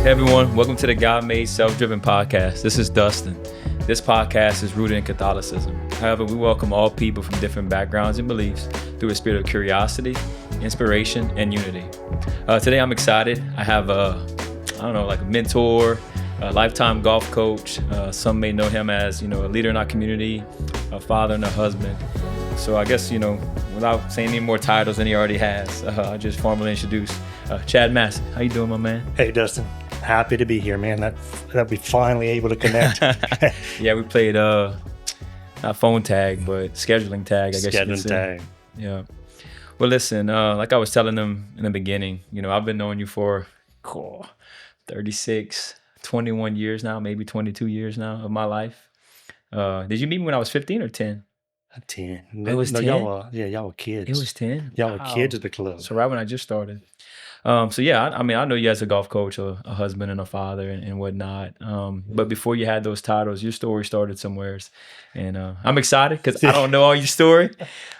Hey everyone, welcome to the God Made Self-Driven podcast. This is Dustin. This podcast is rooted in Catholicism. However, we welcome all people from different backgrounds and beliefs through a spirit of curiosity, inspiration, and unity. Today I'm excited. I have a mentor, a lifetime golf coach. Some may know him as, a leader in our community, a father and a husband. So I guess, without saying any more titles than he already has, I'll just formally introduce Chad Massie. How you doing, my man? Hey, Dustin. Happy to be here, man. That we finally able to connect. Yeah, we played not phone tag, but scheduling tag, I guess you could say. Tag. Yeah. Well, listen, like I was telling them in the beginning, I've been knowing you for 36, 21 years now, maybe 22 years now of my life. Did you meet me when I was 15 or 10? 10. It was 10? Y'all were kids. It was 10? Y'all were kids at the club. So right when I just started. I know you as a golf coach, a husband and a father and whatnot. But before you had those titles, your story started somewhere. And I'm excited because I don't know all your story.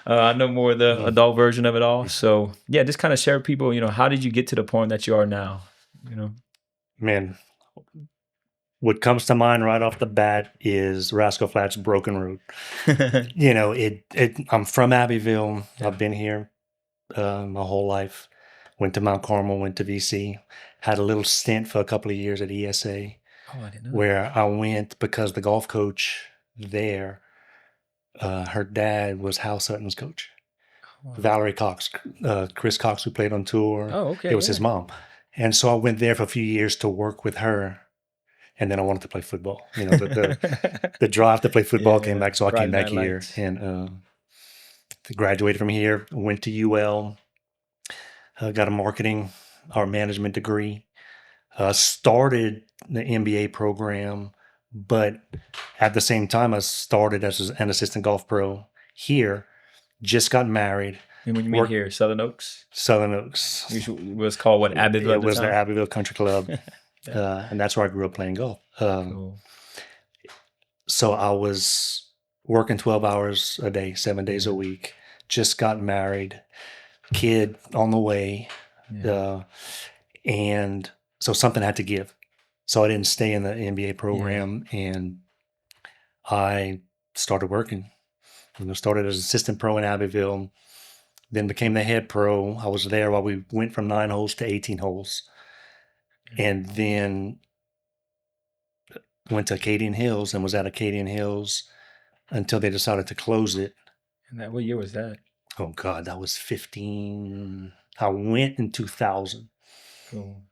I know more of the adult version of it all. So yeah, just kind of share with people, how did you get to the point that you are now? Man, what comes to mind right off the bat is Rascal Flatts Broken Road. I'm from Abbeville. Yeah. I've been here my whole life. Went to Mount Carmel, went to VC, had a little stint for a couple of years at ESA, where I went because the golf coach there, her dad was Hal Sutton's coach. Oh, wow. Valerie Cox, Chris Cox, who played on tour. Oh, okay. It was his mom. And so I went there for a few years to work with her. And then I wanted to play football. The drive to play football came back. So I came back here and graduated from here, went to UL. Got a marketing or management degree, started the MBA program, but at the same time, I started as an assistant golf pro here, just got married. And when you mean here, Southern Oaks? Southern Oaks. It was called what, Abbeville? It was the Abbeville Country Club, and that's where I grew up playing golf. Cool. So I was working 12 hours a day, 7 days a week, just got married. Kid on the way, and so something had to give. So I didn't stay in the MBA program, and I started working. Started as assistant pro in Abbeville, then became the head pro. I was there while we went from 9 holes to 18 holes, and then went to Acadian Hills and was at Acadian Hills until they decided to close it. And what year was that? Oh, God, that was 15. I went in 2000. Cool.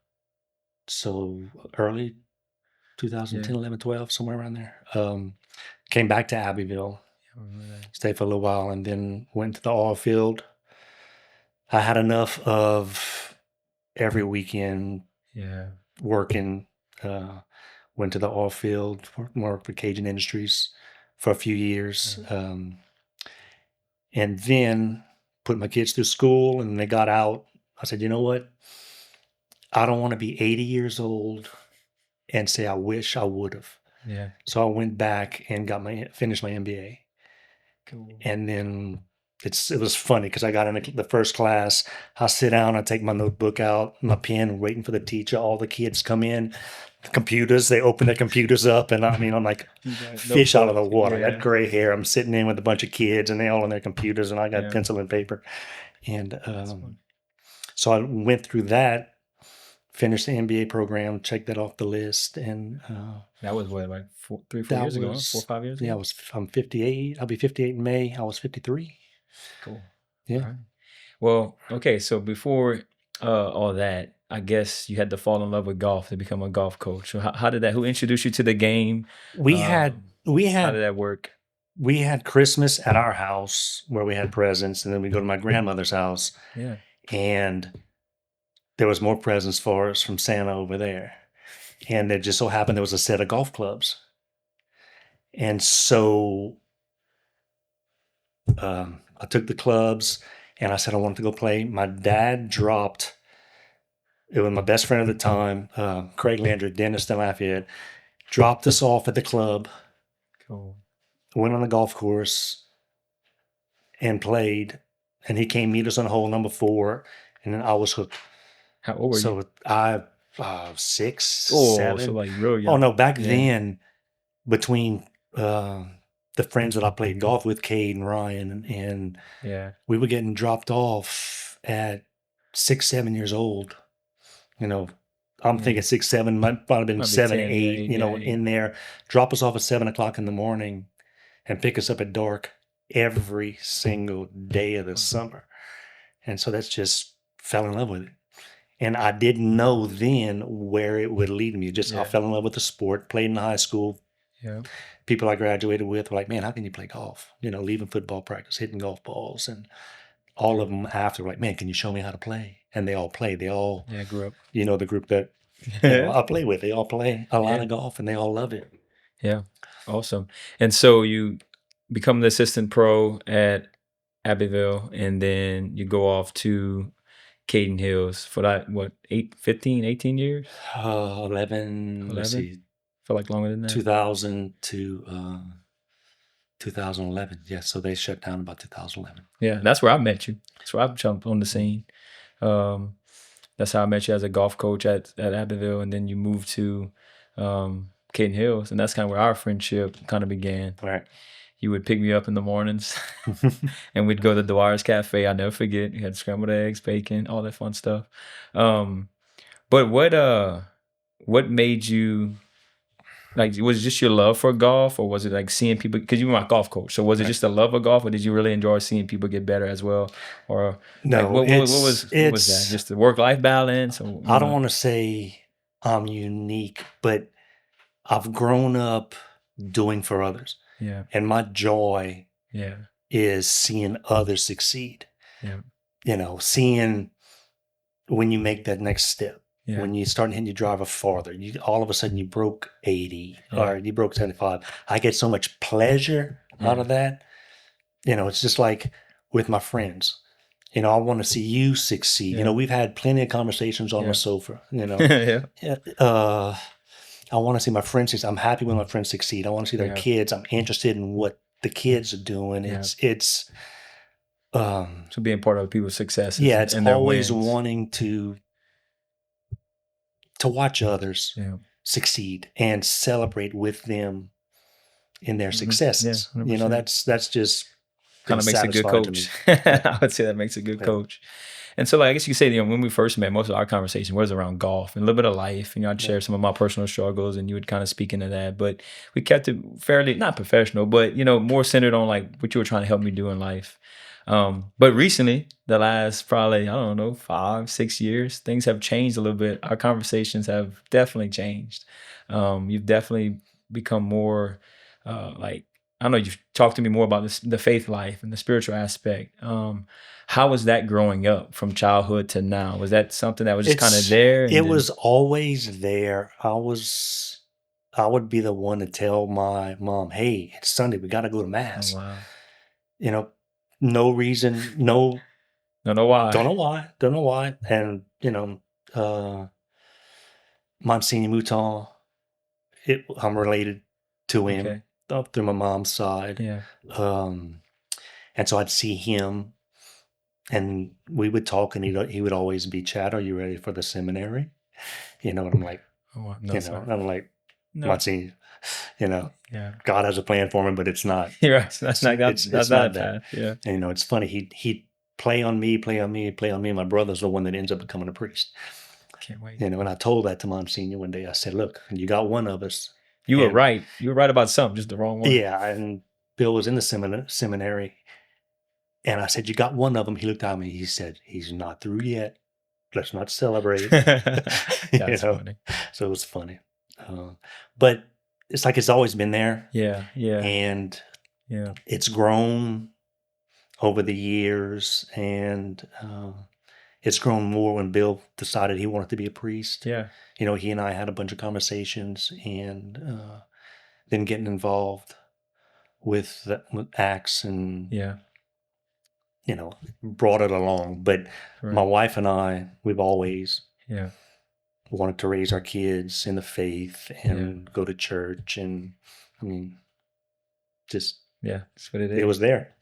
So early 2010, 11, 12, somewhere around there. Came back to Abbeville, stayed for a little while, and then went to the oil field. I had enough of every weekend working. Went to the oil field, worked with Cajun Industries for a few years. And then put my kids through school, and they got out. I said, you know what? I don't want to be 80 years old and say I wish I would have. Yeah. So I went back and finished my MBA. Cool. And then it was funny because I got in the first class. I sit down, I take my notebook out, my pen, waiting for the teacher. All the kids come in. Computers, they open their computers up, and I'm like fish out of the water. I got gray hair. I'm sitting in with a bunch of kids, and they all on their computers, and I got pencil and paper. And so I went through that, finished the MBA program, checked that off the list, and that was what, like 4 years ago, 4 or 5 years ago. Yeah, I'm 58. I'll be 58 in May. I was 53. Cool. Yeah. Right. Well, okay. So before all that, I guess you had to fall in love with golf to become a golf coach. So how did that? Who introduced you to the game? We had. How did that work? We had Christmas at our house where we had presents, and then we go to my grandmother's house. Yeah. And there was more presents for us from Santa over there, and it just so happened there was a set of golf clubs, and so I took the clubs, and I said I wanted to go play. My dad dropped. It was my best friend at the time, Craig Landry, dentist in Lafayette, dropped us off at the club. Cool. Went on the golf course and played, and he came meet us on hole number 4, and then I was hooked. How old were you? So 6, Oh, so 7. like real Oh young. no, back Yeah. then, between the friends that I played golf with, Cade and Ryan, and Yeah. we were getting dropped off at 6, 7 years old. You know, I'm thinking 6, 7, might have been Might be 7, 10. Yeah, 8. 8. Yeah, 8. In there, drop us off at 7 o'clock in the morning, and pick us up at dark every single day of the summer. And so that's just fell in love with it. And I didn't know then where it would lead me. I fell in love with the sport, played in high school. Yeah. People I graduated with were like, man, how can you play golf? Leaving football practice, hitting golf balls. And all of them after were like, man, can you show me how to play? And they all play. They all, Yeah, I grew up. the group that I play with, they all play a lot of golf and they all love it. Yeah. Awesome. And so you become the assistant pro at Abbeville, and then you go off to Caden Hills for that, 15, 18 years? 11, let's 11? see, Feel like longer than that. 2000 to 2011. Yeah, so they shut down about 2011. Yeah, that's where I met you. That's where I jumped on the scene. That's how I met you as a golf coach at Abbeville, and then you moved to Caden Hills, and that's kind of where our friendship kind of began. Right. You would pick me up in the mornings, and we'd go to Dwyer's Cafe. I'll never forget. You had scrambled eggs, bacon, all that fun stuff. But what made you, like, was it just your love for golf, or was it like seeing people? Because you were my golf coach, so was it just a love of golf, or did you really enjoy seeing people get better as well? Or no, like, what was that? Just the work-life balance? Or, I don't want to say I'm unique, but I've grown up doing for others. Yeah. And my joy Yeah. is seeing others succeed. Yeah. Seeing when you make that next step. Yeah. When you start hitting your driver farther, all of a sudden you broke 80 or you broke 75. I get so much pleasure out of that. It's just like with my friends. I want to see you succeed. We've had plenty of conversations on the sofa. I want to see my friends succeed. I'm happy when my friends succeed. I want to see their kids. I'm interested in what the kids are doing. It's so being part of people's successes. Yeah, it's and always wanting to watch others succeed and celebrate with them in their successes. Yeah, that's just kind of makes a good coach. I would say that makes a good coach. And so, like, I guess you could say, when we first met, most of our conversation was around golf and a little bit of life. I'd share some of my personal struggles, and you would kind of speak into that. But we kept it fairly, not professional, but, more centered on, like, what you were trying to help me do in life. But recently, the last probably, 5, 6 years, things have changed a little bit. Our conversations have definitely changed. You've definitely become more, you've talked to me more about the faith life and the spiritual aspect. How was that growing up from childhood to now? Was that something that was just kind of there? It was always there. I would be the one to tell my mom, hey, it's Sunday, we got to go to mass. Oh, wow. No reason, no. Don't know why. Don't know why. And, Monsignor Mouton, I'm related to him up through my mom's side. Yeah. And so I'd see him and we would talk, and he would always be, Chad, are you ready for the seminary? And I'm like, I'm like, Monsignor, God has a plan for me, but it's not. You're right. That's not that. Yeah. And it's funny. He'd play on me. My brother's the one that ends up becoming a priest. Can't wait. And I told that to Monsignor one day. I said, look, you got one of us. You were right. You were right about something, just the wrong one. Yeah. And Bill was in the seminary. And I said, you got one of them. He looked at me. He said, he's not through yet. Let's not celebrate. That's funny. So it was funny. But it's like it's always been there. Yeah. And it's grown over the years. And it's grown more when Bill decided he wanted to be a priest. Yeah. He and I had a bunch of conversations, and then getting involved with Acts and brought it along. But my wife and I, we've always wanted to raise our kids in the faith and go to church. And that's what it is. It was there.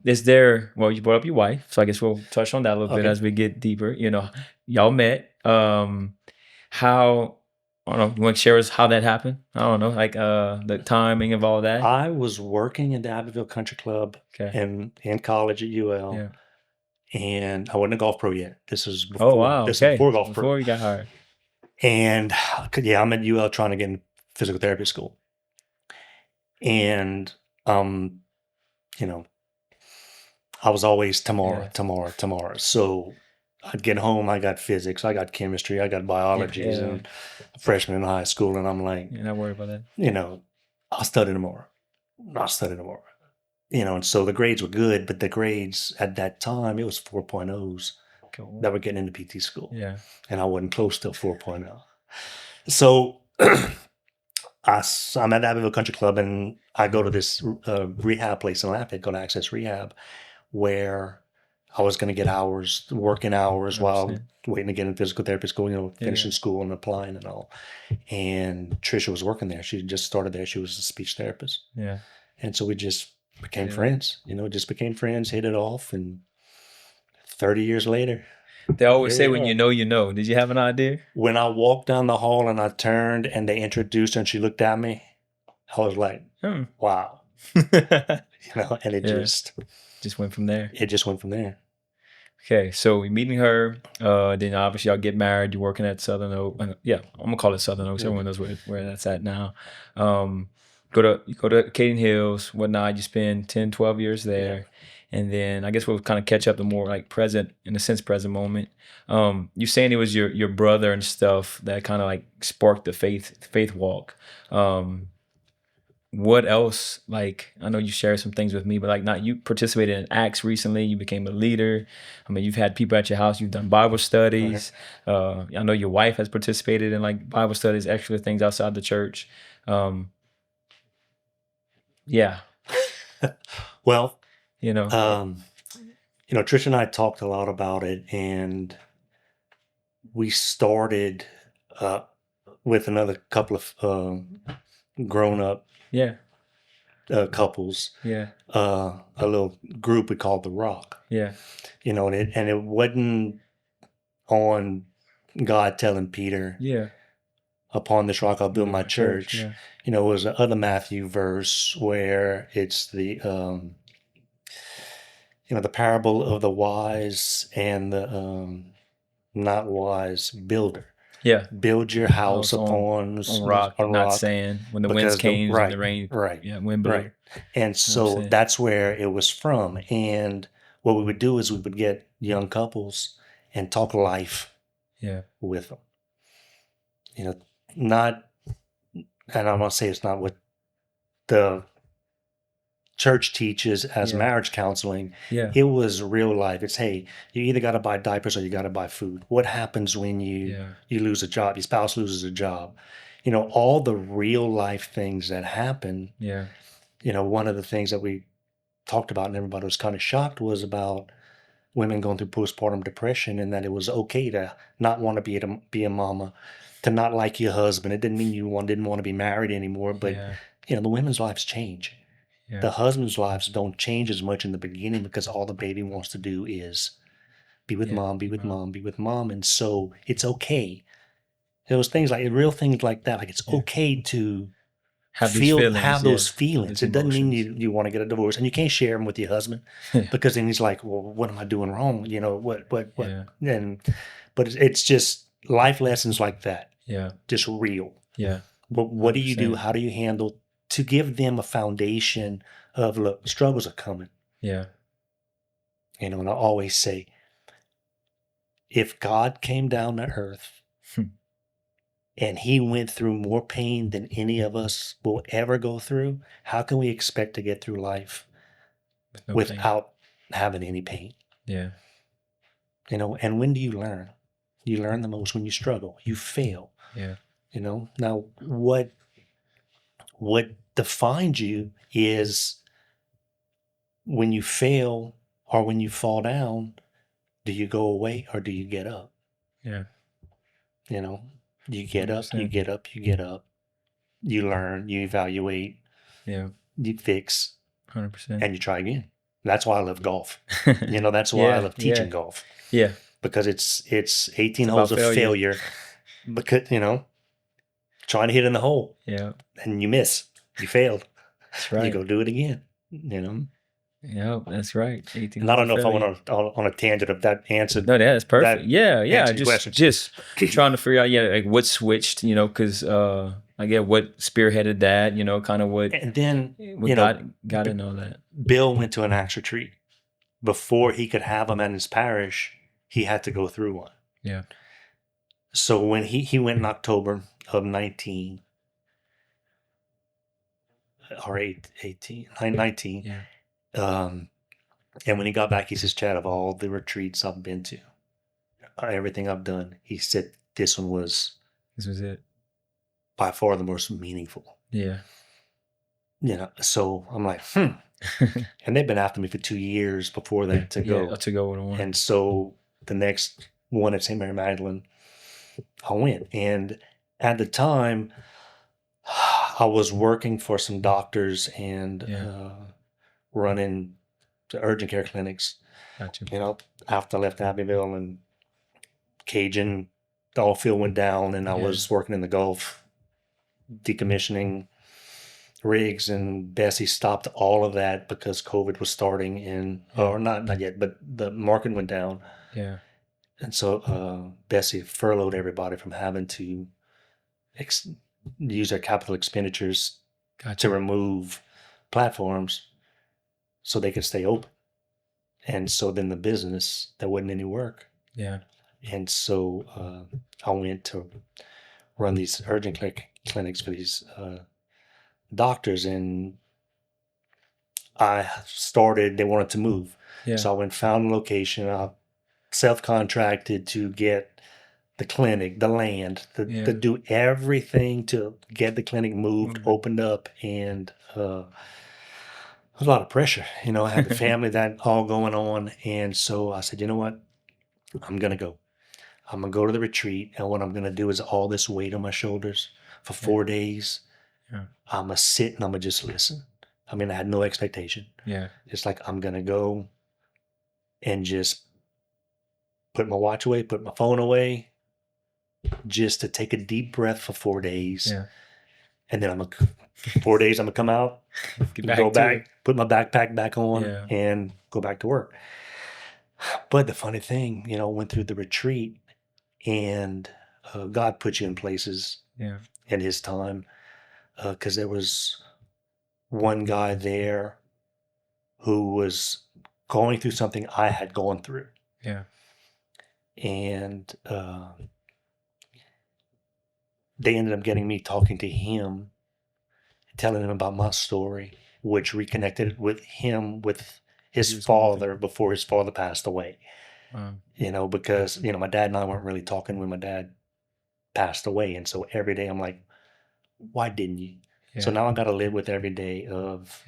Is there, well, you brought up your wife, so I guess we'll touch on that a little bit as we get deeper. Y'all met. How, I don't know, you want to share us how that happened? I don't know, like the timing of all that. I was working in the Abbeville Country Club Okay. in college at UL, Yeah. and I wasn't a golf pro yet. This is Oh before wow. this is Okay. before So golf pro. before you got hired. And yeah, I'm at UL trying to get in physical therapy school. And you know, I was always tomorrow, Yeah. tomorrow, tomorrow. So I'd get home, I got physics, I got chemistry, I got Yeah. biologies, Yeah. and freshman in high school, and I'm like, You're not worried about that. I'll study tomorrow. I'll study tomorrow. And so the grades were good, but the grades at that time, it was 4.0s Cool. that were getting into PT school. Yeah. And I wasn't close to a 4.0. So I'm at Abbeville Country Club, and I go to this rehab place in Lafayette, go to Access Rehab, where I was going to get hours, working hours while 100%. waiting to get in physical therapy school, finishing Yeah. school and applying and all. And Tricia was working there. She just started there. She was a speech therapist. Yeah. And so we just became Yeah. friends, just became friends, hit it off. And 30 years later, They always here say we when are. you know, you know. Did you have an idea? When I walked down the hall and I turned and they introduced her and she looked at me, I was like, wow. And it Yeah. just went from there. it just went from there. Okay, so you're meeting her, then obviously y'all get married. You're working at Southern Oaks. Yeah, I'm gonna call it Southern Oaks. Everyone knows where that's at now. You go to Caden Hills, whatnot. You spend 10, 12 years there, and then I guess we'll kind of catch up to more like present, in a sense, present moment. You saying it was your brother and stuff that kind of like sparked the faith walk. What else? Like, I know you shared some things with me, but like, not you participated in Acts recently. You became a leader. I mean, you've had people at your house. You've done Bible studies. I know your wife has participated in like Bible studies, extra things outside the church. Yeah, Well, you know, Tricia and I talked a lot about it, and we started with another couple of grown-up yeah, couples, yeah, a little group we called The Rock. yeah, And it wasn't on God telling Peter, yeah. upon this rock I'll build my church. Yeah, It was another Matthew verse where it's the the parable of the wise and the not wise builder. yeah. Build your house On rock, not sand. When the winds came and the rain, yeah, wind blew. Right. And so that's where it was from. And what we would do is we would get young couples and talk life with them. Not, and I'm going to say it's not what the church teaches as marriage counseling. It was real life. It's, hey, you either got to buy diapers or you got to buy food. What happens when you lose a job? Your spouse loses a job. All the real life things that happen. One of the things that we talked about and everybody was kind of shocked was about women going through postpartum depression, and that it was okay to not want to be a mama, to not like your husband. It didn't mean you didn't want to be married anymore, but the women's lives change. The husband's lives don't change as much in the beginning because all the baby wants to do is be with mom, be with mom, be with mom. And so it's okay. There was real things like that. Like it's okay to have those feelings. It doesn't mean you want to get a divorce, and you can't share them with your husband because then he's like, well, what am I doing wrong? What? But it's just life lessons like that. Just real. But what do you do? How do you handle to give them a foundation of, look, struggles are coming. And I always say, if God came down to earth and he went through more pain than any of us will ever go through, how can we expect to get through life without having any pain? And when do you learn? You learn the most when you struggle. You fail. Now what defines you is when you fail or when you fall down, do you go away or do you get up? You get up, you get up, you get up. You learn, you evaluate, you fix, 100%, and you try again. That's why I love golf. That's why I love teaching golf. Because it's 18 holes of failure because, trying to hit in the hole. Yeah. And you miss. You failed. That's right. You go do it again, Yeah, that's right. 18 And I don't months know if I failure. went on a tangent of that answer. No, that's perfect. Yeah. answered your question. Just trying to figure out, like what switched, because I get what spearheaded that, kind of what And then, got in all that. Bill went to an Acts retreat. Before he could have them at his parish, he had to go through one. Yeah. So when he went in October of 19 or 19, Yeah. And when he got back, he says, Chad, of all the retreats I've been to, everything I've done, he said this was it. By far the most meaningful. Yeah. So I'm like, And they've been after me for 2 years before that to go. To go with one. And so the next one at St. Mary Magdalene, I went. And at the time, I was working for some doctors and running the urgent care clinics. Gotcha. After I left Abbeville and Cajun, the oil field went down, and I was working in the Gulf, decommissioning rigs, and Bessie stopped all of that because COVID was starting or not yet, but the market went down. Yeah. And so Bessie furloughed everybody from having to use their capital expenditures to remove platforms so they could stay open. And so then the business, there wasn't any work. Yeah. And so I went to run these urgent clinics for these doctors, and they wanted to move. Yeah. So I went, found a location. I self-contracted to get the clinic, the land, to do everything to get the clinic moved, opened up, and there was a lot of pressure. I had the family that all going on, and so I said, you know what? I'm going to go. I'm going to go to the retreat, and what I'm going to do is all this weight on my shoulders for 4 days. Yeah. I'm going to sit and I'm going to just listen. I mean, I had no expectation. Yeah. It's like I'm going to go and just put my watch away, put my phone away, just to take a deep breath for 4 days. Yeah. And then 4 days, I'm going to come out, go back, put my backpack back on, and go back to work. But the funny thing, went through the retreat, and God put you in places in his time, because there was one guy there who was going through something I had gone through. Yeah. And they ended up getting me talking to him, telling him about my story, which reconnected with him with his father before his father passed away. Wow. Because, my dad and I weren't really talking when my dad passed away. And so every day I'm like, why didn't you? Yeah. So now I got to live with every day of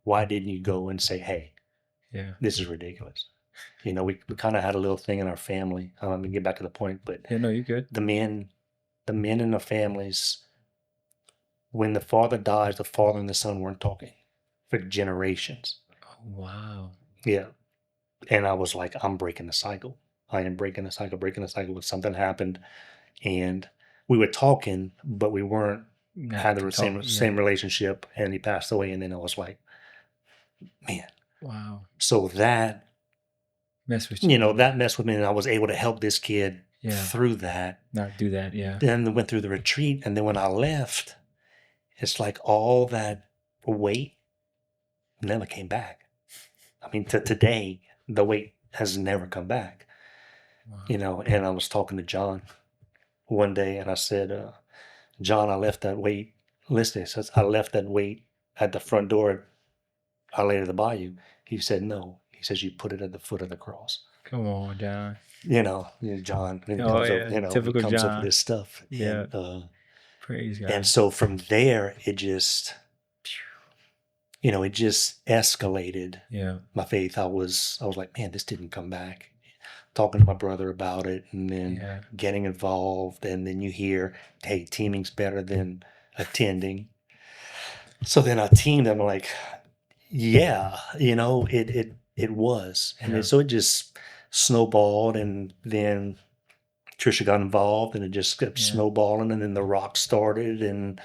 why didn't you go and say, hey, this is ridiculous. We kind of had a little thing in our family. Let me get back to the point, but no, you're good. The men in the families, when the father dies, the father and the son weren't talking for generations. Oh, wow. Yeah. And I was like, I'm breaking the cycle. I am breaking the cycle. When something happened, and we were talking, but we weren't had the same relationship, and he passed away. And then I was like, man. Wow. So that messed with you. That messed with me, and I was able to help this kid through that. Not do that, Then went through the retreat, and then when I left, it's like all that weight never came back. I mean, to today, the weight has never come back. Wow. And I was talking to John one day, and I said, John, I left that weight listed. He says, I left that weight at the front door at Our Lady of the Bayou. He said, no. He says, you put it at the foot of the cross. Come on, John. John. Typical comes John. up with this stuff. Yeah. And, praise God. And so from there, it just escalated. Yeah. My faith. I was like, man, this didn't come back. Talking to my brother about it, and then getting involved, and then you hear, hey, teaming's better than attending. So then I teamed. I'm like, it was. And so it just snowballed, and then Tricia got involved, and it just kept snowballing, and then the rock started, and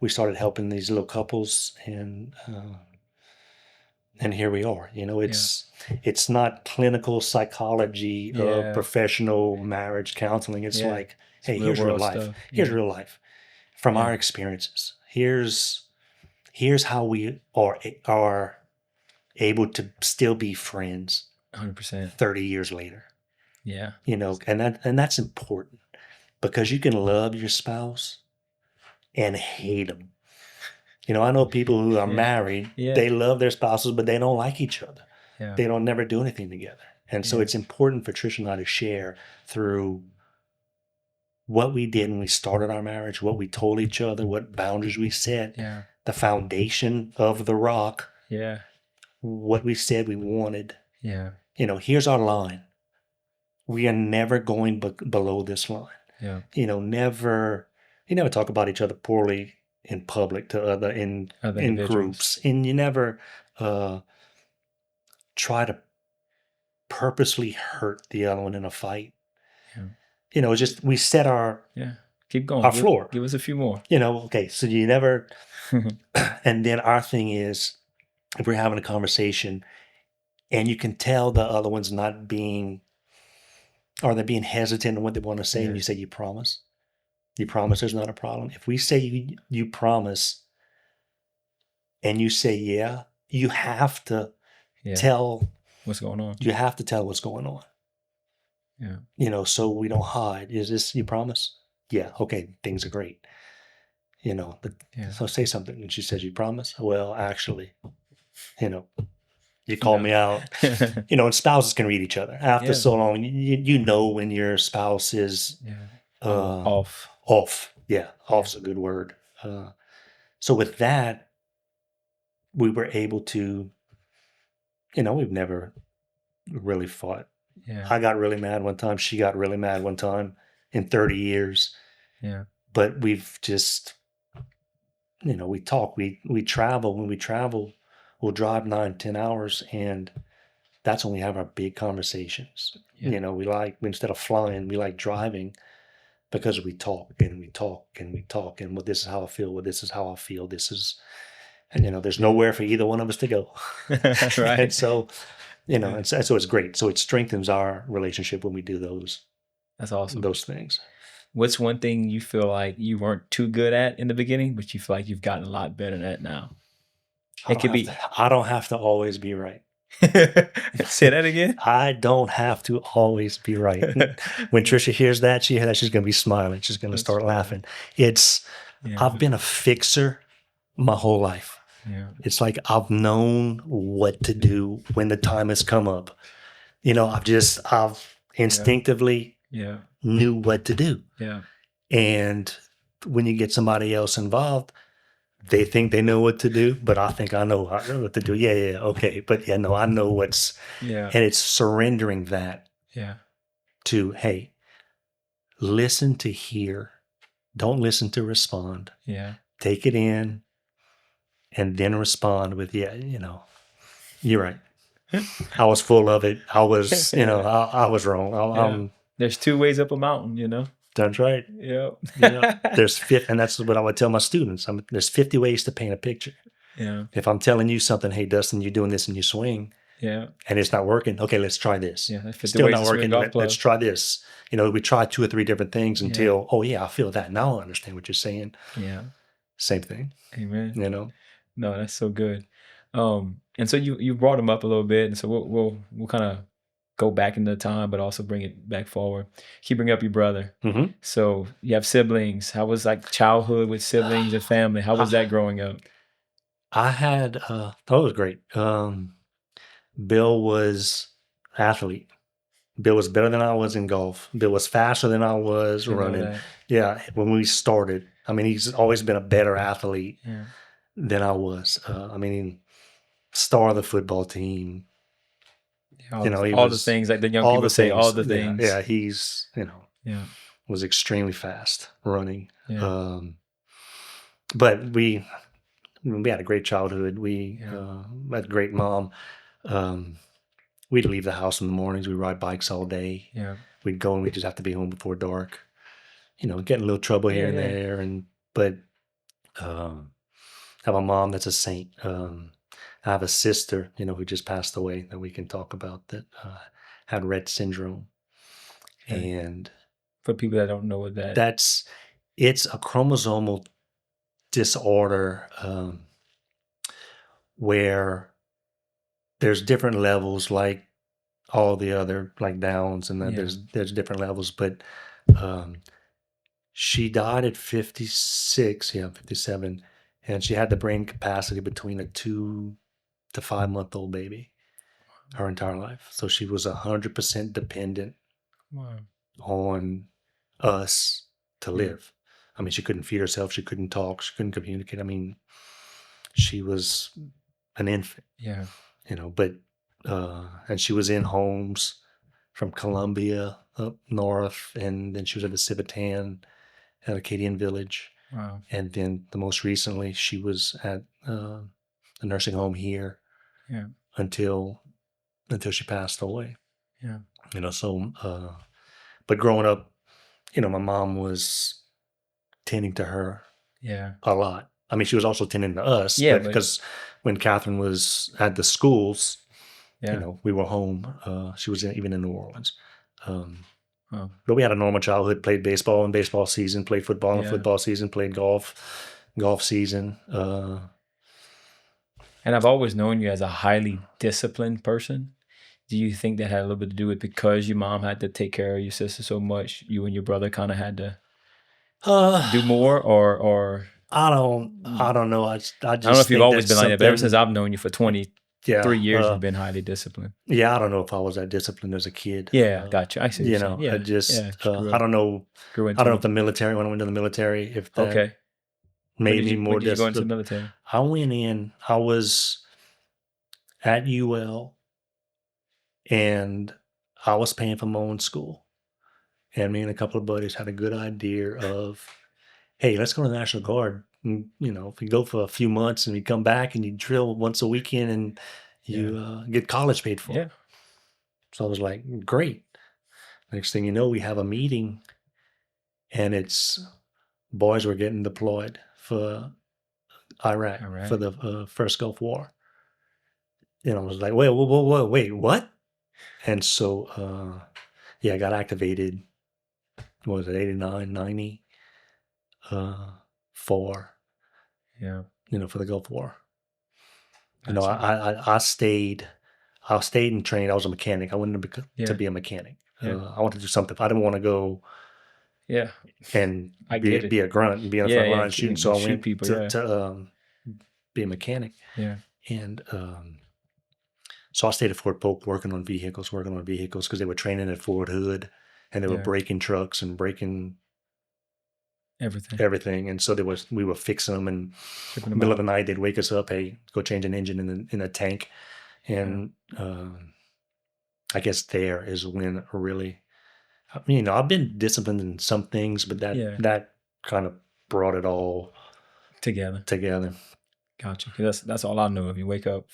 we started helping these little couples, and here we are. It's not clinical psychology of professional marriage counseling. It's like, hey, here's real life. Stuff. Here's real life from our experiences. Here's how we are able to still be friends 100% 30 years later. Yeah. And that's important, because you can love your spouse and hate them. I know people who are married, they love their spouses, but they don't like each other. They don't never do anything together. And so it's important for Tricia and I to share through what we did when we started our marriage, what we told each other, what boundaries we set, the foundation of the rock, what we said we wanted. Here's our line. We are never going below this line. Never talk about each other poorly in public to other in groups, and you never try to purposely hurt the other one in a fight. Just we set our keep going. Our floor. Give us a few more. Okay, so you never. And then our thing is, if we're having a conversation, and you can tell the other one's not being, or they're being hesitant on what they want to say, and you say, "You promise? You promise there's not a problem?" If we say you promise, and you say you have to tell what's going on. You have to tell what's going on. So we don't hide. Is this, you promise? Yeah. Okay. Things are great. So say something. And she says, "You promise?" "Well, actually, you called me out." And spouses can read each other after so long. When your spouse is off. Yeah. Off's a good word. So with that, we were able to, we've never really fought. I got really mad one time. She got really mad one time in 30 years. But we've just, we talk, we travel. When we travel, we'll drive 9-10 hours, and that's when we have our big conversations. We like, instead of flying, we like driving, because we talk and we talk and we talk. And, well, this is how I feel. Well, this is how I feel. This is, and there's nowhere for either one of us to go. Right. And so, and so it's great. So it strengthens our relationship when we do those. That's awesome. Those things. What's one thing you feel like you weren't too good at in the beginning, but you feel like you've gotten a lot better at now? I don't have to always be right. Say that again. I don't have to always be right. When Tricia hears that, she's going to be smiling. She's going to start laughing. I've been a fixer my whole life. It's like I've known what to do when the time has come up. I've instinctively knew what to do. And when you get somebody else involved, they think they know what to do, but I think I know what to do. Okay. But I know what's, and it's surrendering that to, hey, listen to hear, don't listen to respond. Take it in, and then respond with, you're right. I was full of it. I was, I was wrong. There's two ways up a mountain, That's right. There's 50, and that's what I would tell my students. There's 50 ways to paint a picture. If I'm telling you something, hey, Dustin, you're doing this and you swing, and it's not working. Okay, let's try this. Still not working. Let's try this. We try 2 or 3 different things until, I feel that. Now I understand what you're saying. Same thing. Amen. No, that's so good. And so you brought him up a little bit, and so we'll kind of go back into time, but also bring it back forward. You bring up your brother. Mm-hmm. So you have siblings. How was like childhood with siblings and family? How was that growing up? I had, that was great. Bill was athlete. Bill was better than I was in golf. Bill was faster than I was running. Yeah, when we started. I mean, he's always been a better athlete than I was. Star of the football team. All the things like the young people say, all the things. Yeah, he's, was extremely fast running. But we had a great childhood. We had a great mom. We'd leave the house in the mornings. We'd ride bikes all day. we'd go and we'd just have to be home before dark. Getting a little trouble here and there, but I have a mom that's a saint. I have a sister, who just passed away that we can talk about that had Rett syndrome, and for people that don't know what it's a chromosomal disorder where there's different levels, like all the other like Downs, and then there's different levels, but she died at 56, 57, and she had the brain capacity between a 2 to 5 month old baby her entire life. So she was 100% dependent on us to live. I mean, she couldn't feed herself, she couldn't talk, she couldn't communicate. I mean, she was an infant. But and she was in homes from Colombia up north, and then she was at the Civitan at Acadian Village. Wow. And then the most recently, she was at a nursing home here until she passed away. But growing up, my mom was tending to her a lot. I mean, she was also tending to us, but because when Catherine was at the schools, we were home. She was even in New Orleans. But we had a normal childhood, played baseball in baseball season, played football in football season, played golf season. And I've always known you as a highly disciplined person. Do you think that had a little bit to do with because your mom had to take care of your sister so much, you and your brother kind of had to do more, or I don't know. I just I don't know if you've always been like that, but ever since I've known you for 23 years, you've been highly disciplined. Yeah, I don't know if I was that disciplined as a kid. Gotcha. I see. I just I don't know. I don't know if the military, when I went to the military, if that made me more disciplined. When did you go into the military? I went in. I was at UL, and I was paying for my own school. And me and a couple of buddies had a good idea of, hey, let's go to the National Guard. And, if you go for a few months and you come back and you drill once a weekend and you get college paid for. Yeah. So I was like, great. Next thing you know, we have a meeting, and it's boys were getting deployed for Iraq. For the first Gulf War. I was like, wait, what? And so, I got activated. What was it, 89, 90? For the Gulf War. I stayed and trained. I was a mechanic. I wanted to be a mechanic. I wanted to do something. I didn't want to go and be a grunt and be on the front line shooting. So I went to be a mechanic. And so I stayed at Fort Polk working on vehicles because they were training at Fort Hood, and they were breaking trucks and breaking everything. And so we were fixing them, and in the middle of the night they'd wake us up, hey, go change an engine in a tank. And I guess there is when really, I've been disciplined in some things, but that kind of brought it all together. Gotcha. That's all I know. If you wake up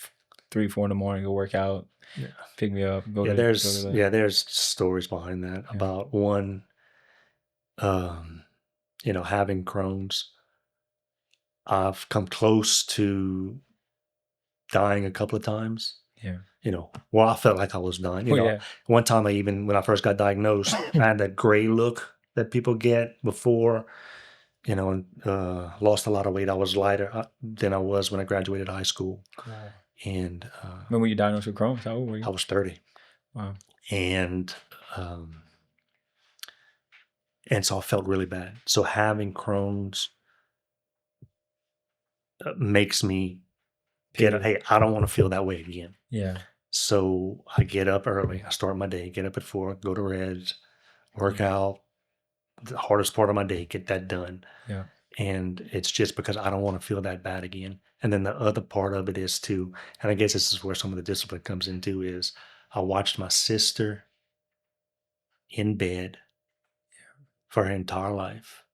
3, 4 in the morning, go work out, pick me up, go there's stories behind that about one, having Crohn's. I've come close to dying a couple of times. I felt like I was dying. One time when I first got diagnosed, I had that gray look that people get before, and lost a lot of weight. I was lighter than I was when I graduated high school. Cool. And when were you diagnosed with Crohn's? How old were you? I was 30. Wow. And so I felt really bad. So having Crohn's makes me hey, I don't want to feel that way again. So I get up early. I start my day, get up at 4, go to Reds, work out. The hardest part of my day, get that done. And it's just because I don't want to feel that bad again. And then the other part of it is too, and I guess this is where some of the discipline comes into, is I watched my sister in bed for her entire life,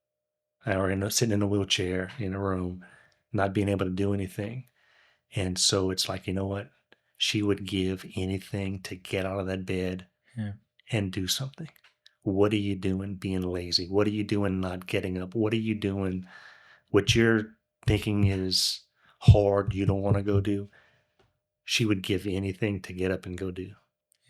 or sitting in a wheelchair in a room, not being able to do anything. And so it's like, you know what? She would give anything to get out of that bed and do something. what are you doing being lazy? What are you doing not getting up? What are you doing what you're thinking is hard, you don't want to go do? She would give anything to get up and go do.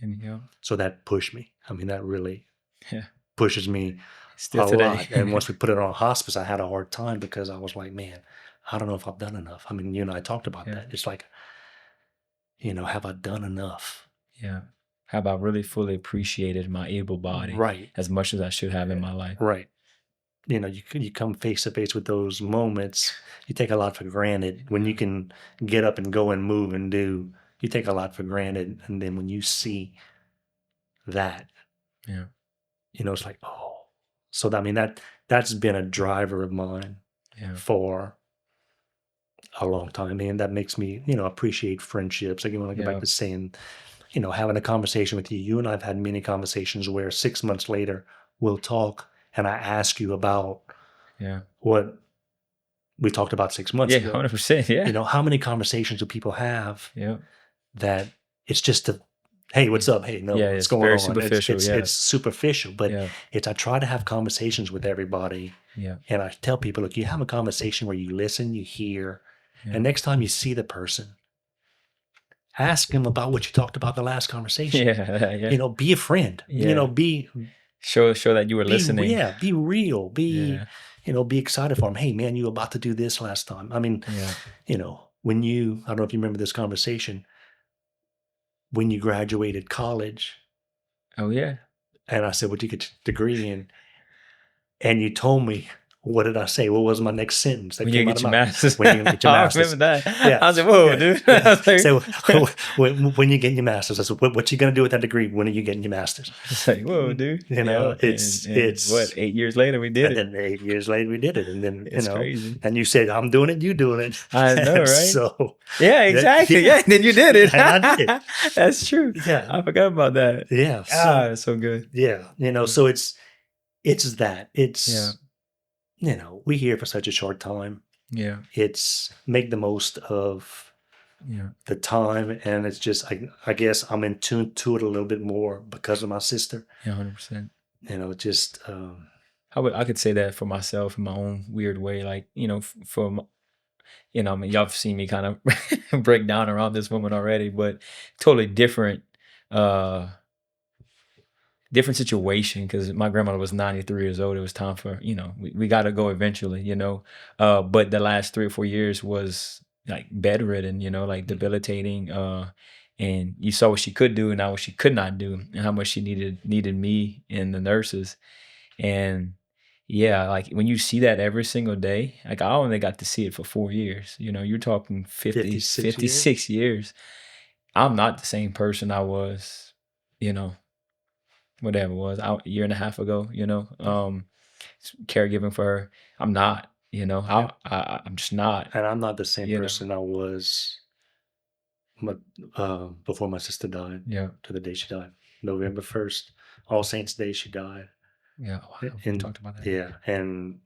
And you know, So that pushed me. I mean, that really yeah, pushes me still a today. lot. And once we put it on hospice, I had a hard time because I was like, man, I don't know if I've done enough. I mean, you and I talked about Yeah. that. It's like, you know, have I done enough? Yeah. Have I really fully appreciated my able body Right. as much as I should have in my life? Right. You know, you come face to face with those moments, you take a lot for granted. When you can get up and go and move and do, you take a lot for granted. And then when you see that, Yeah. you know, it's like, oh. So I mean that's been a driver of mine Yeah. for a long time. And that makes me, you know, appreciate friendships. Again, when I go back Yeah. to saying, you know, having a conversation with you. You and I have had many conversations where 6 months later we'll talk and I ask you about Yeah. what we talked about 6 months Yeah. ago. 100%. Yeah. You know, how many conversations do people have Yeah. that it's just a, hey, what's up? Hey, no, Yeah, what's it's going very on? superficial, It's yeah. it's superficial, but Yeah. it's I try to have conversations with everybody, Yeah. and I tell people, look, you have a conversation where you listen, you hear, Yeah. and next time you see the person, ask them about what you talked about the last conversation. Yeah. Yeah. You know, be a friend. You know, Yeah. Show that you were listening. Yeah, be real. Yeah. You know, be excited for them. Hey, man, you were about to do this last time. I mean, Yeah. you know, when you, I don't know if you remember this conversation, when you graduated college, Oh yeah. and I said, what'd you get your degree in? And you told me, what did I say? What was my next sentence that When you came out get of your my mouth? master's. When you get your I master's. remember that. Yeah. I was like, whoa, Yeah. dude. Yeah. I was like, So when you get your master's, I said, what you gonna do with that degree? When are you getting your master's? it's like, whoa, dude. You know, Yeah, it's what, 8 years later we did and it. then 8 years later we did it, and then It's you know, crazy. and you said, I'm doing it, you doing it. I know, And right? So Yeah, exactly. Yeah, then you did it. And I did. That's true. Yeah. I forgot about that. Yeah. That's so good. Yeah. You know, so it's that. It's Yeah. you know, we here for such a short time. Yeah. It's make the most of Yeah. the time, and it's just I guess I'm in tune to it a little bit more because of my sister. Yeah, 100%. You know, just I could say that for myself in my own weird way. Like, you know, you know, I mean, y'all have seen me kind of break down around this woman already, but totally different situation because my grandmother was 93 years old. It was time for, you know, we got to go eventually, you know. But the last 3 or 4 years was like bedridden, you know, like debilitating. And you saw what she could do and not what she could not do, and how much she needed me and the nurses. And yeah, like when you see that every single day, like I only got to see it for 4 years. You know, you're talking 56 years. I'm not the same person I was, you know, whatever it was, a year and a half ago, you know, caregiving for her. I'm not, you know, I'm just not. and I'm not the same You know. person I was before my sister died. Yeah. To the day she died, November 1st, All Saints Day, she died. Yeah. Wow. We And talked about that. yeah, and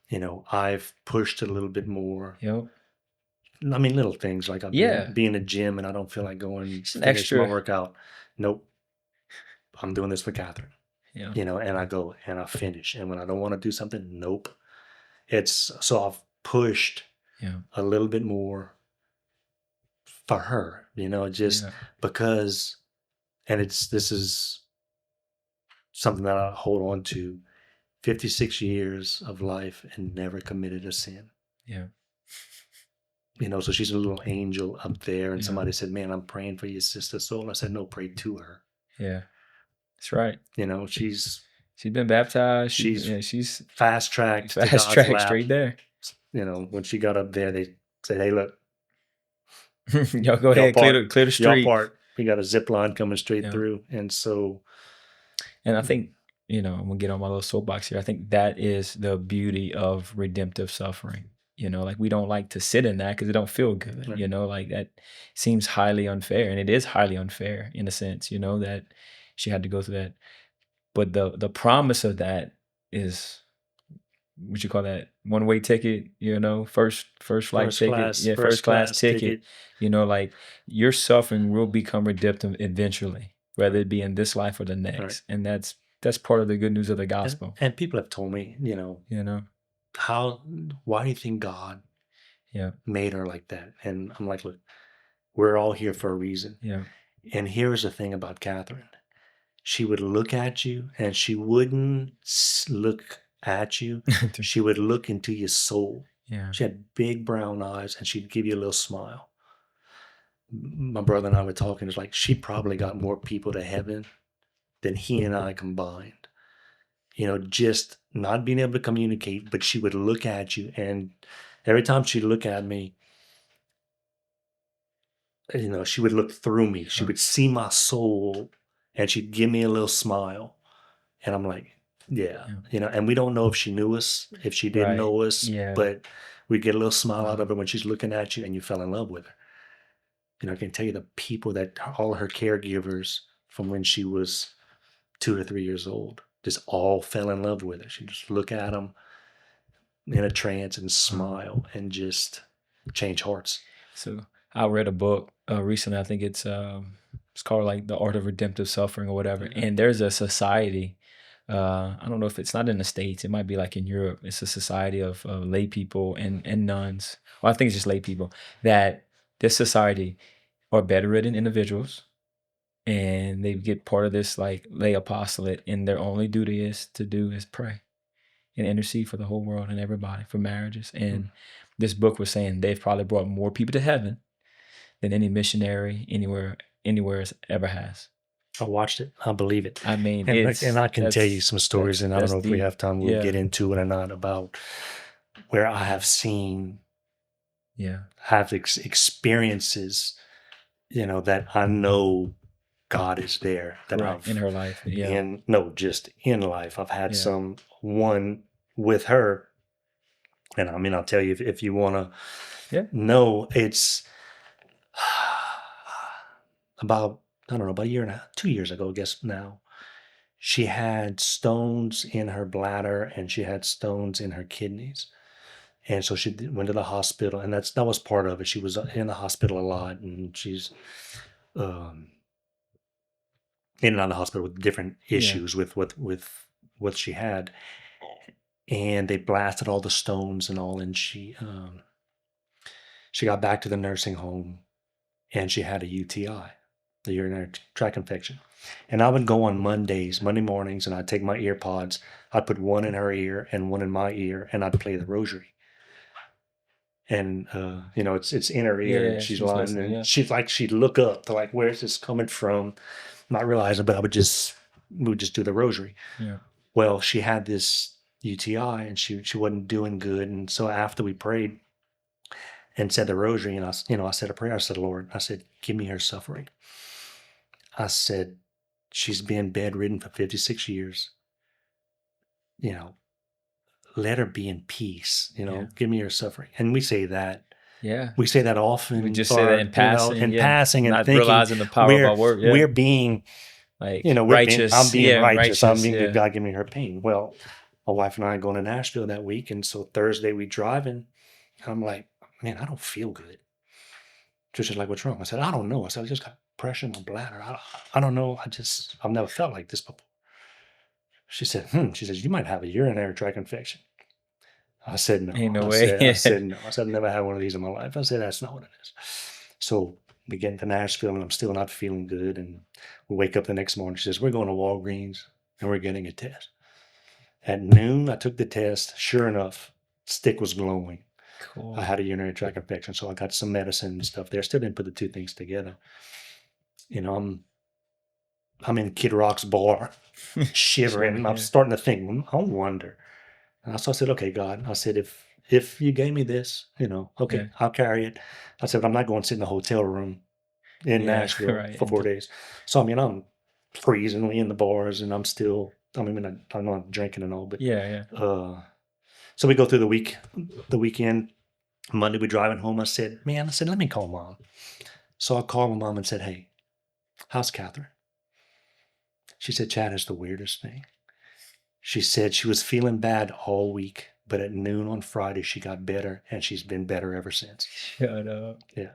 you know, I've pushed a little bit more. Yep. I mean, little things like Yeah. be in a gym and I don't feel like going It's an finish extra- my workout. Nope. I'm doing this for Catherine. Yeah. You know, and I go and I finish. And when I don't want to do something, nope. It's so I've pushed Yeah. a little bit more for her, you know, just Yeah. because, and this is something that I hold on to. 56 years of life and never committed a sin. Yeah. You know, so she's a little angel up there, and Yeah. somebody said, man, I'm praying for your sister soul. I said, no, pray to her. Yeah. That's right. You know, she's been baptized. She's fast-tracked to fast God's track lap. straight there. You know, when she got up there, they said, hey, look, Y'all go ahead, clear the y'all street. part. We got a zip line coming straight Yeah. through. And so, And I think, you know, I'm gonna get on my little soapbox here. I think that is the beauty of redemptive suffering. You know, like we don't like to sit in that because it don't feel good. Right. You know, like that seems highly unfair, and it is highly unfair in a sense. You know that she had to go through that, but the promise of that is what you call that one-way ticket. You know, first flight First ticket, class- yeah, first first class class ticket. ticket. You know, like your suffering will become redemptive eventually, whether it be in this life or the next. Right. And that's That's part of the good news of the gospel. And people have told me, why do you think God made her like that? And I'm like, look, we're all here for a reason. Yeah. And here's the thing about Catherine. She would look at you, and she wouldn't look at you. She would look into your soul. Yeah. She had big brown eyes, and she'd give you a little smile. My brother and I were talking. It's like she probably got more people to heaven than he and I combined. Just not being able to communicate, but she would look at you, and every time she'd look at me, she would look through me. She would see my soul, and she'd give me a little smile. And I'm like, yeah. And we don't know if she knew us, if she didn't know us, but we get a little smile out of her when she's looking at you and you fell in love with her. I can tell you the people that all her caregivers from when she was 2 or 3 years old just all fell in love with her. She just look at them in a trance and smile and just change hearts. So I read a book recently. I think it's called like The Art of Redemptive Suffering or whatever. And there's a society. I don't know if it's not in the States. It might be like in Europe. It's a society of lay people and nuns. Well, I think it's just lay people. That this society are bedridden individuals, and they get part of this like lay apostolate, and their only duty is pray and intercede for the whole world and everybody for marriages. And this book was saying they've probably brought more people to heaven than any missionary anywhere ever has. I watched it. I believe it. I mean, and I can tell you some stories, and I don't know if we have time. We'll get into it or not about where I have seen, have experiences, that I know God is there. That I've in her life, just in life. I've had one with her, and I mean, I'll tell you if you want to know. It's about, I don't know, about a year and a half, 2 years ago, I guess now, she had stones in her bladder and she had stones in her kidneys. And so she went to the hospital, and that was part of it. She was in the hospital a lot, and she's in and out of the hospital with different issues with what she had. And they blasted all the stones and all, and she got back to the nursing home, and she had a UTI. The urinary tract infection. And I would go on Monday mornings, and I'd take my ear pods. I'd put one in her ear and one in my ear, and I'd play the rosary. And it's in her ear, and she's lying, and she'd look up to like, where's this coming from? Not realizing, but we would just do the rosary. Yeah. Well, she had this UTI, and she wasn't doing good, and so after we prayed and said the rosary, and I said a prayer. I said, Lord, I said, give me her suffering. I said, she's been bedridden for 56 years. Let her be in peace. Give me her suffering. And we say that. Yeah. We say that often. We just say that in passing. Passing, and not thinking realizing the power of our word. Yeah. We're being like righteous. I'm being righteous. I'm being good. God, give me her pain. Well, my wife and I are going to Nashville that week, and so Thursday we driving. I'm like, man, I don't feel good. Tricia's like, what's wrong? I said, I don't know. I said, I just got pressure in my bladder. I don't know. I've never felt like this before. She said, She says, you might have a urinary tract infection. I said, no. Ain't no way. I said, no. I said, I've never had one of these in my life. I said, that's not what it is. So we get into Nashville, and I'm still not feeling good. And we wake up the next morning. She says, we're going to Walgreens, and we're getting a test. At noon, I took the test. Sure enough, stick was glowing. Cool. I had a urinary tract infection, so I got some medicine and stuff there. Still didn't put the two things together. I'm in Kid Rock's bar, shivering. I'm starting to think, I wonder. And so I said, okay, God. I said, if you gave me this, okay, I'll carry it. I said, but I'm not going to sit in the hotel room in Nashville for 4 days. So, I'm freezing in the bars, and I'm not drinking and all, but so we go through the weekend. Monday, we're driving home. I said, let me call Mom. So I called my mom and said, hey, how's Catherine? She said, Chad, is the weirdest thing. She said she was feeling bad all week, but at noon on Friday, she got better, and she's been better ever since. Shut up. Yeah.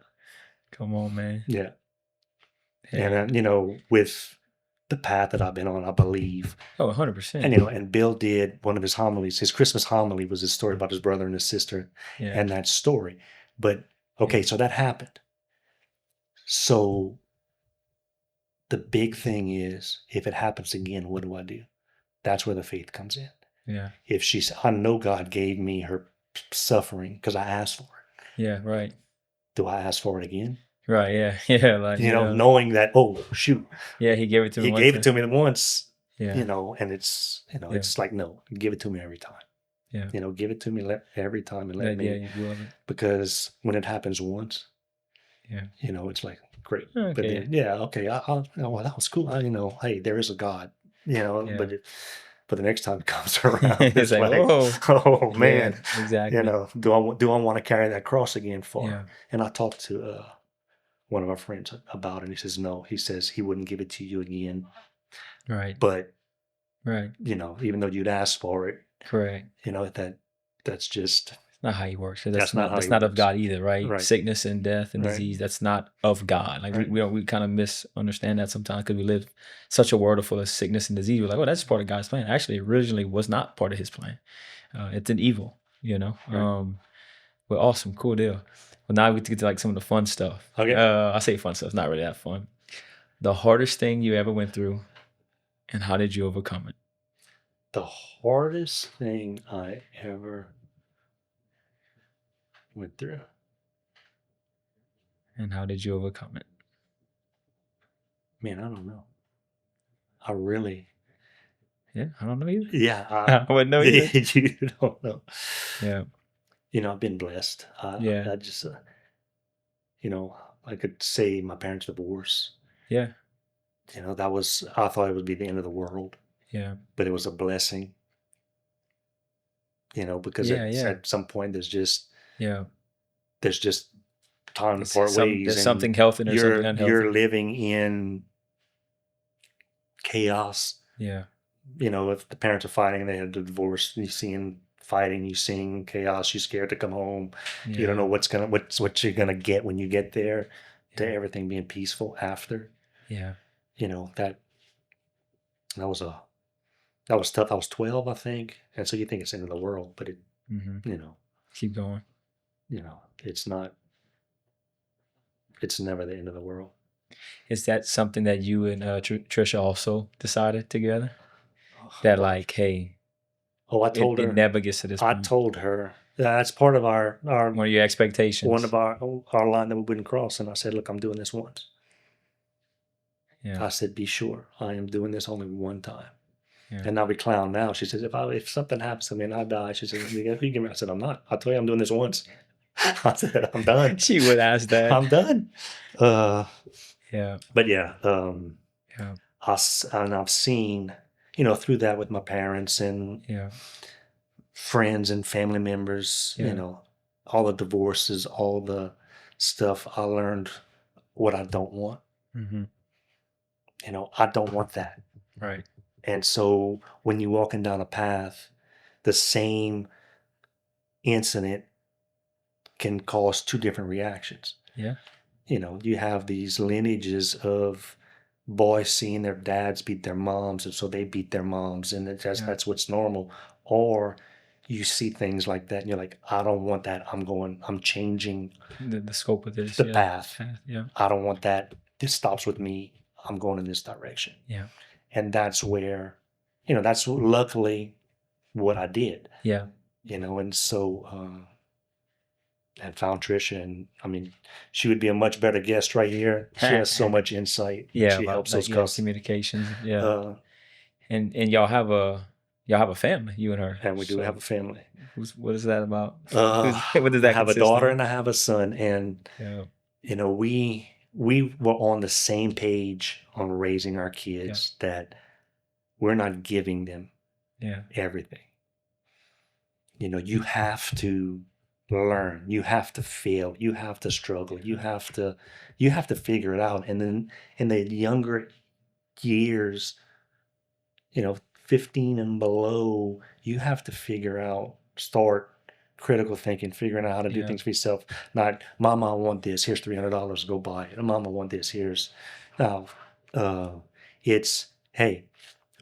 Come on, man. Yeah. And, with the path that I've been on, I believe. Oh, 100%. And, you know, and Bill did one of his homilies. His Christmas homily was his story about his brother and his sister and that story. But, okay, so that happened. So the big thing is, if it happens again, what do I do? That's where the faith comes in. Yeah. If she's, I know God gave me her suffering because I asked for it. Yeah, right. Do I ask for it again? Right, yeah. Yeah, like, you know, knowing that, oh, shoot. Yeah, he gave it to me He gave it to me once. Yeah. You know, and it's, you know, it's like, no, give it to me every time. Yeah. You know, give it to me every time and let me. Yeah, you love it. Because when it happens once, yeah, you know, it's like, great. Okay. But then, yeah, okay, well, that was cool. You know, hey, there is a God, you know, but the next time it comes around, it's like, oh man, yeah, exactly. You know, do I want to carry that cross again far? Yeah. And I talked to one of our friends about it, and he says, no, he says he wouldn't give it to you again. Right. But, right. You know, even though you'd ask for it, correct. You know, that's just not how he works. That's not of God either, right? Sickness and death and disease, that's not of God. Like we kind of misunderstand that sometimes because we live such a world full of sickness and disease. We're like, oh, that's part of God's plan. Actually, originally was not part of his plan. It's an evil, you know. Well, awesome, cool deal. Well, now we get to like some of the fun stuff. Okay. I say fun stuff. It's not really that fun. The hardest thing you ever went through, and how did you overcome it? The hardest thing I ever went through. And how did you overcome it? Man, I don't know. I really. Yeah, I don't know either. Yeah. I wouldn't know either. You don't know. Yeah. You know, I've been blessed. I just, you know, I could say my parents' divorce. Yeah. You know, I thought it would be the end of the world. Yeah. But it was a blessing. You know, because at some point there's just time to part ways. There's something healthy and something unhealthy. You're living in chaos. Yeah. You know, if the parents are fighting, they had a divorce, you seeing fighting, you seeing chaos, you're scared to come home. Yeah. You don't know what you're gonna get when you get there, to everything being peaceful after. Yeah. You know, that was tough. I was 12, I think. And so you think it's the end of the world, but it you know. Keep going. You know, it's never the end of the world. Is that something that you and Tricia also decided together? That like, hey, I told her. It never gets to this point. I told her that's part of our one of your expectations. One of our line that we wouldn't cross. And I said, look, I'm doing this once. Yeah. I said, be sure I am doing this only one time. Yeah. And now we clown now. She says, if something happens to me and I die, she says, you give me. I said, I'm not. I told you I'm doing this once. I said, I'm done. She would ask that. I'm done. Yeah. But yeah. I've seen, you know, through that with my parents and friends and family members, you know, all the divorces, all the stuff, I learned what I don't want. Mm-hmm. You know, I don't want that. Right. And so when you're walking down a path, the same incident can cause two different reactions. Yeah. You know, you have these lineages of boys seeing their dads beat their moms, and so they beat their moms, and that's what's normal. Or you see things like that, and you're like, I don't want that. I'm changing the scope of this. The path. Yeah. I don't want that. This stops with me. I'm going in this direction. Yeah. And that's where, you know, that's luckily what I did. Yeah. You know, and so I found Tricia, and I mean, she would be a much better guest right here. She has so much insight. Yeah, she helps those communications. Yeah, and y'all have a family, you and her. And we do have a family. What is that about? What does that? I have a daughter and I have a son, and you know, we were on the same page on raising our kids, that we're not giving them everything. You know, you have to learn, you have to fail, you have to struggle, you have to figure it out. And then in the younger years, you know, 15 and below, you have to start critical thinking, figuring out how to do things for yourself. Not, Mama, I want this, here's $300, go buy it. Mama, I want this, here's now it's Hey,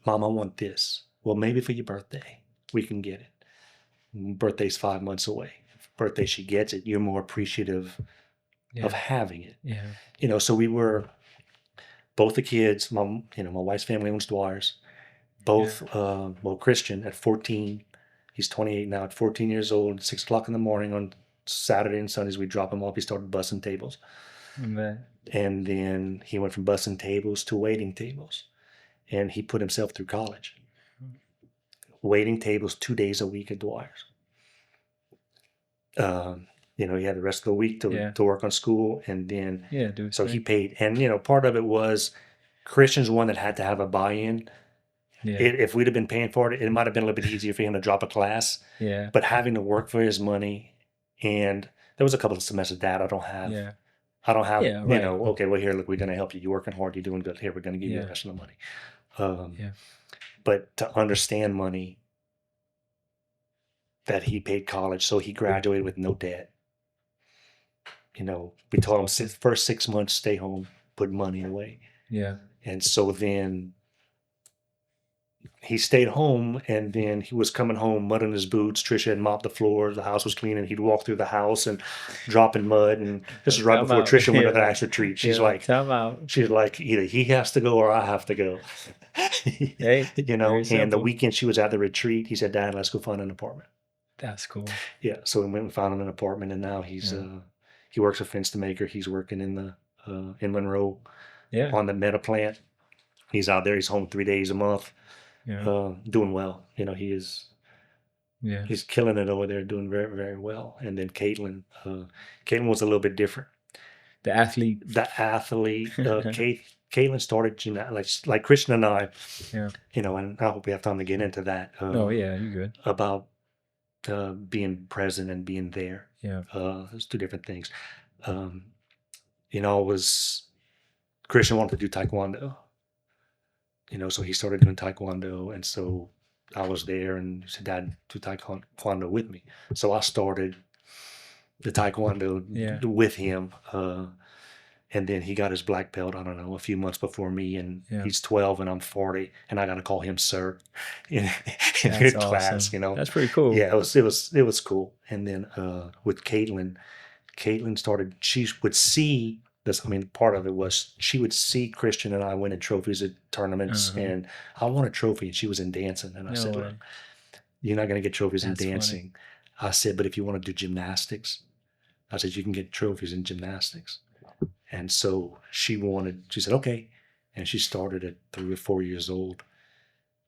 Mom, I want this. Well, maybe for your birthday, we can get it. Birthday's 5 months away. Birthday, she gets it. You're more appreciative of having it. Yeah. So we were both the kids. My wife's family owns Dwyer's. Both, Christian at 14, he's 28 now. At 14 years old, 6 o'clock in the morning on Saturday and Sundays, we drop him off. He started bussing tables. Man. And then he went from bussing tables to waiting tables. And he put himself through college. Waiting tables 2 days a week at Dwyer's. He had the rest of the week to work on school. And then, so he paid. And, part of it was Christian's one that had to have a buy-in. Yeah. If we'd have been paying for it, it might have been a little bit easier for him to drop a class. Yeah. But having to work for his money, and there was a couple of semesters, Dad, I don't have, okay, well, here, look, we're going to help you. You're working hard. You're doing good. Here, we're going to give you the rest of the money. But to understand money, that he paid college, so he graduated with no debt. We told him first 6 months, stay home, put money away. Yeah. And so then he stayed home, and then he was coming home, mud in his boots. Tricia had mopped the floor. The house was clean, and he'd walk through the house and dropping mud. And this is right before Tricia went to the Ash retreat. She's like, she's like, either he has to go or I have to go. Hey, and the weekend she was at the retreat, he said, Dad, let's go find an apartment. That's cool. Yeah, so we went and found him an apartment, and now he's he works at Fence to Maker. He's working in the in Monroe on the Meta plant. He's out there. He's home 3 days a month. Doing well. He is. Yeah, he's killing it over there, doing very, very well. And then Caitlin was a little bit different. The athlete. Caitlin started like Christian and I. Yeah. And I hope we have time to get into that. You're good. About being present and being there. Yeah. There's two different things. Christian wanted to do Taekwondo. So he started doing Taekwondo, and so I was there, and he said, Dad, do Taekwondo with me. So I started the Taekwondo with him, and then he got his black belt, I don't know, a few months before me, and he's 12 and I'm 40, and I got to call him sir in class, That's pretty cool. Yeah, it was cool. And then with Caitlin started, she would see this. Part of it was she would see Christian and I winning trophies at tournaments, and I won a trophy, and she was in dancing. And I said, look, you're not going to get trophies in dancing. Funny. I said, but if you want to do gymnastics, I said, you can get trophies in gymnastics. And so she said, okay. And she started at 3 or 4 years old.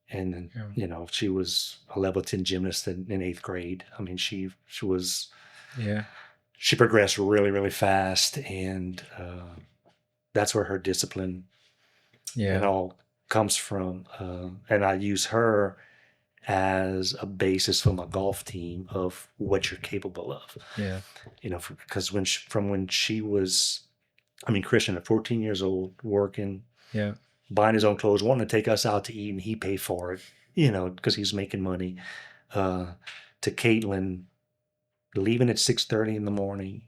And then, she was a level 10 gymnast in 8th grade. She was, she progressed really, really fast. And that's where her discipline and all comes from. And I use her as a basis for my golf team of what you're capable of. Yeah. Because when she was, Christian at 14 years old, working, buying his own clothes, wanting to take us out to eat, and he paid for it, because he's making money, to Caitlin leaving at 6:30 in the morning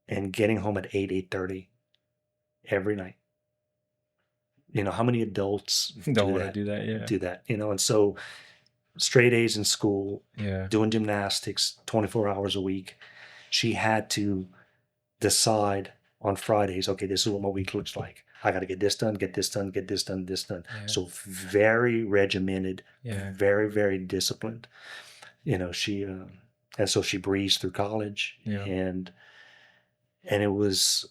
and getting home at 8:30 every night. How many adults don't want to do that? Yeah. Do that, and so straight A's in school, doing gymnastics 24 hours a week. She had to decide on Fridays, okay, this is what my week looks like. I got to get this done, get this done, get this done, this done. Yeah. So very regimented, very, very disciplined. She and so she breezed through college, and it was,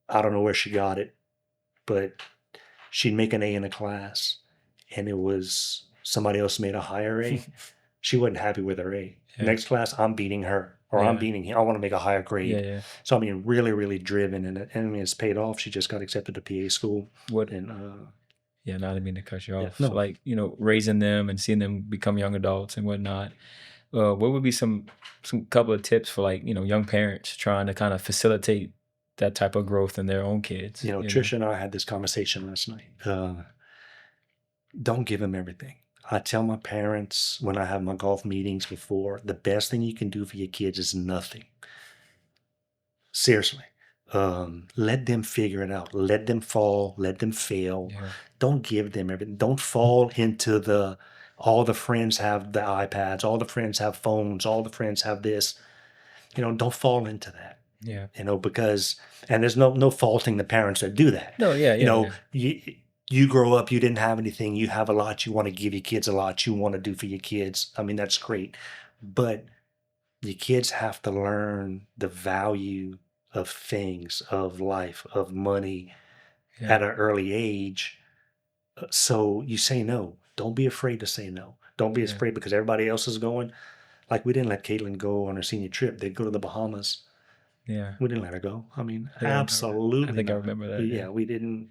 I don't know where she got it, but she'd make an A in a class, and it was somebody else made a higher A. She wasn't happy with her A. Next class, I'm beating her. Or I'm beating him. I want to make a higher grade. So really, really driven, and it's paid off. She just got accepted to PA school. What? And not I didn't mean to cut you off. No. So raising them and seeing them become young adults and whatnot. What would be some couple of tips for young parents trying to kind of facilitate that type of growth in their own kids? Tricia and I had this conversation last night. Don't give them everything. I tell my parents when I have my golf meetings before, the best thing you can do for your kids is nothing. Seriously. Let them figure it out. Let them fall. Let them fail. Yeah. Don't give them everything. Don't fall into all the friends have the iPads. All the friends have phones. All the friends have this. Don't fall into that. Yeah. Because, and there's no faulting the parents that do that. No, yeah. You grow up, you didn't have anything. You have a lot. You want to give your kids a lot. You want to do for your kids. I mean, that's great. But your kids have to learn the value of things, of life, of money at an early age. So you say no. Don't be afraid to say no. Don't be afraid because everybody else is going. Like we didn't let Caitlin go on her senior trip. They'd go to the Bahamas. Yeah. We didn't let her go. I mean, absolutely. I think I remember that. Yeah, we didn't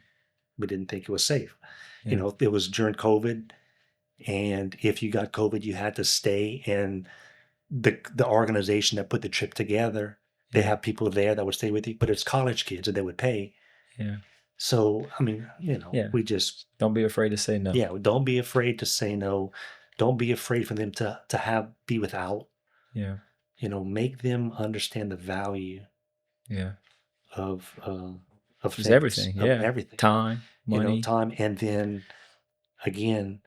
think it was safe. Yeah. It was during COVID. And if you got COVID, you had to stay. And the organization that put the trip together, they have people there that would stay with you, but it's college kids that they would pay. Yeah. So, I mean, we just... Don't be afraid to say no. Yeah, don't be afraid to say no. Don't be afraid for them to be without. Yeah. Make them understand the value. Yeah. Of just everything. Yeah. Everything. Time, money. Time. And then again,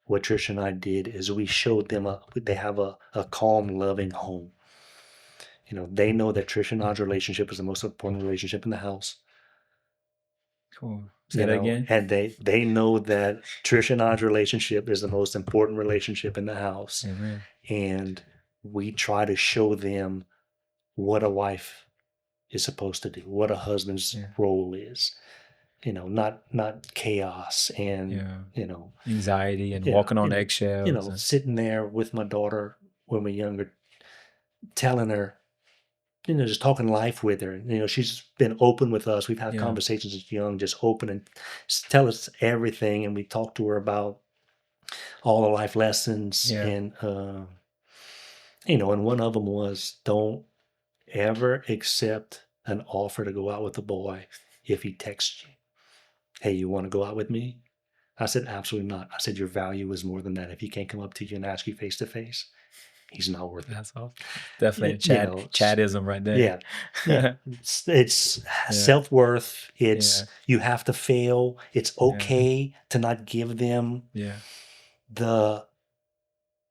what Tricia and I did is we showed them they have a calm, loving home. They know that Tricia and I's relationship is the most important relationship in the house. Cool. Say that again. And they know that Tricia and I's relationship is the most important relationship in the house. Amen. And we try to show them what a wife is supposed to do, what a husband's role is. Not chaos and anxiety and walking on eggshells. Sitting there with my daughter when we're younger, telling her, just talking life with her. She's been open with us. We've had conversations as young, just open and tell us everything. And we talk to her about all the life lessons. And, and one of them was, don't ever accept an offer to go out with a boy if he texts you. Hey, you want to go out with me? I said, absolutely not. I said, your value is more than that. If he can't come up to you and ask you face to face, he's not worth it. That's awesome. Definitely Chadism right there. Yeah. It's self-worth. It's you have to fail. It's okay to not give them the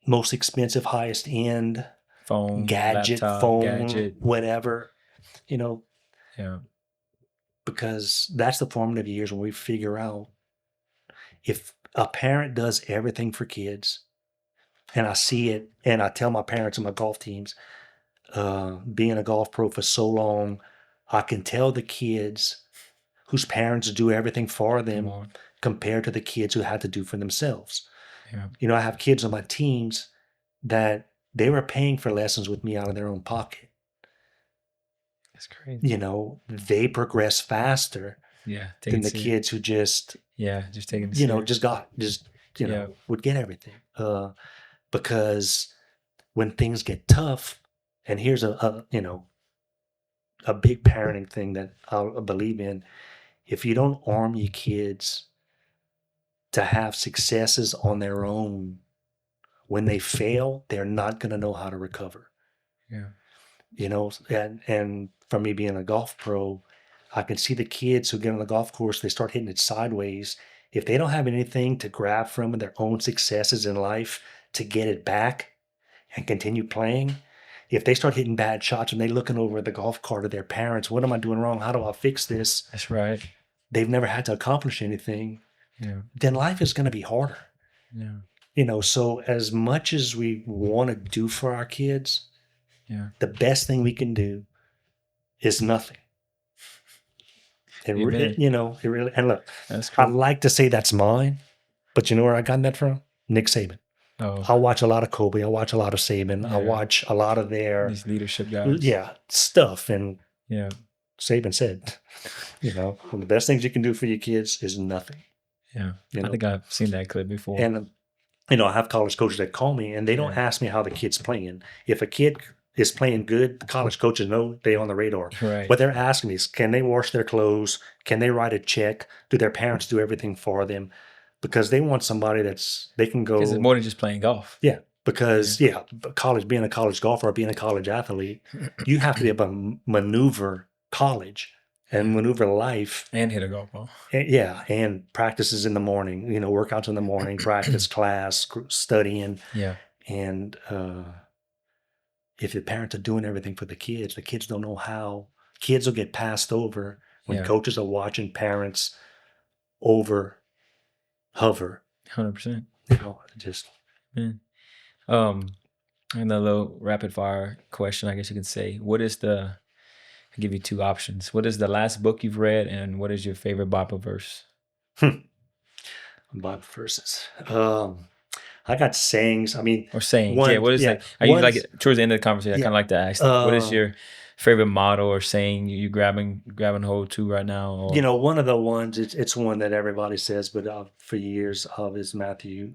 most expensive, highest end phone, gadget, laptop, whatever, because that's the formative years when we figure out if a parent does everything for kids, and I see it, and I tell my parents and my golf teams, being a golf pro for so long, I can tell the kids whose parents do everything for them compared to the kids who had to do for themselves. I have kids on my teams that they were paying for lessons with me out of their own pocket. That's crazy. They progress faster than the kids who just taking would get everything. Because when things get tough, and here's a big parenting thing that I believe in, if you don't arm your kids to have successes on their own, when they fail, they're not going to know how to recover. And for me being a golf pro, I can see the kids who get on the golf course, they start hitting it sideways. If they don't have anything to grab from in their own successes in life to get it back and continue playing, if they start hitting bad shots and they're looking over at the golf cart of their parents, what am I doing wrong? How do I fix this? That's right. They've never had to accomplish anything. Then life is going to be harder. So as much as we want to do for our kids, the best thing we can do is nothing. It really, and look, that's cool. I like to say that's mine, but you know where I got that from? Nick Saban. Oh. I watch a lot of Kobe. I watch a lot of Saban. I watch a lot of these leadership guys. Stuff. And Saban said, one of the best things you can do for your kids is nothing. I think I've seen that clip before. And, I have college coaches that call me and they don't ask me how the kid's playing. If a kid is playing good, the college coaches know they're on the radar. Right. What they're asking me is, can they wash their clothes? Can they write a check? Do their parents do everything for them? Because they want somebody they can go. Because it's more than just playing golf. Yeah. Because, being a college golfer or being a college athlete, you have to be able to maneuver college and maneuver life. And hit a golf ball. And practices in the morning, workouts in the morning, practice, class, studying. Yeah. And if the parents are doing everything for the kids don't know how. Kids will get passed over when coaches are watching parents over hover. 100%. Just. Man. And a little rapid fire question, I guess you could say. I'll give you two options. What is the last book you've read, and what is your favorite Bible verse? Bible verses. I got sayings. I mean, or sayings. What is like? I usually like it towards the end of the conversation. I kind of like to ask, what is your favorite motto or saying you grabbing hold to right now? Or? One of the ones. It's one that everybody says, but for years is Matthew.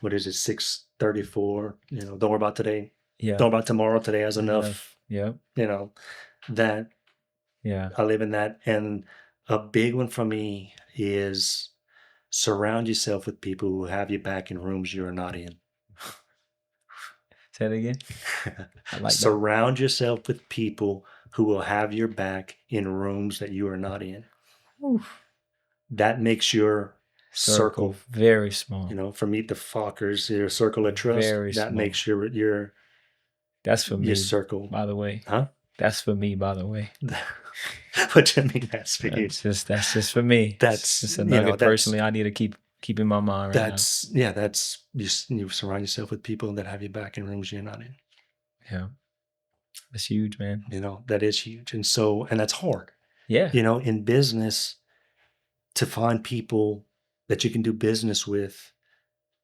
What is it? 6:34. Don't worry about today. Yeah. Don't worry about tomorrow. Today has enough. Yeah. That. Yeah. I live in that, and a big one for me is surround yourself with people who have your back in rooms you're not in. Say it again. I like surround yourself with people who will have your back in rooms that you are not in. Oof. That makes your circle very small. For me, the Fockers, your circle of trust. Very that small. Makes your. That's for me. Your circle, by the way. Huh? That's for me, by the way. What do you mean? That's for you. That's just for me. That's just a nugget personally. I need to keep in my mind right now. That's you surround yourself with people that have your back in rooms you're not in. Yeah, that's huge, man. That is huge, and that's hard. Yeah. In business, to find people that you can do business with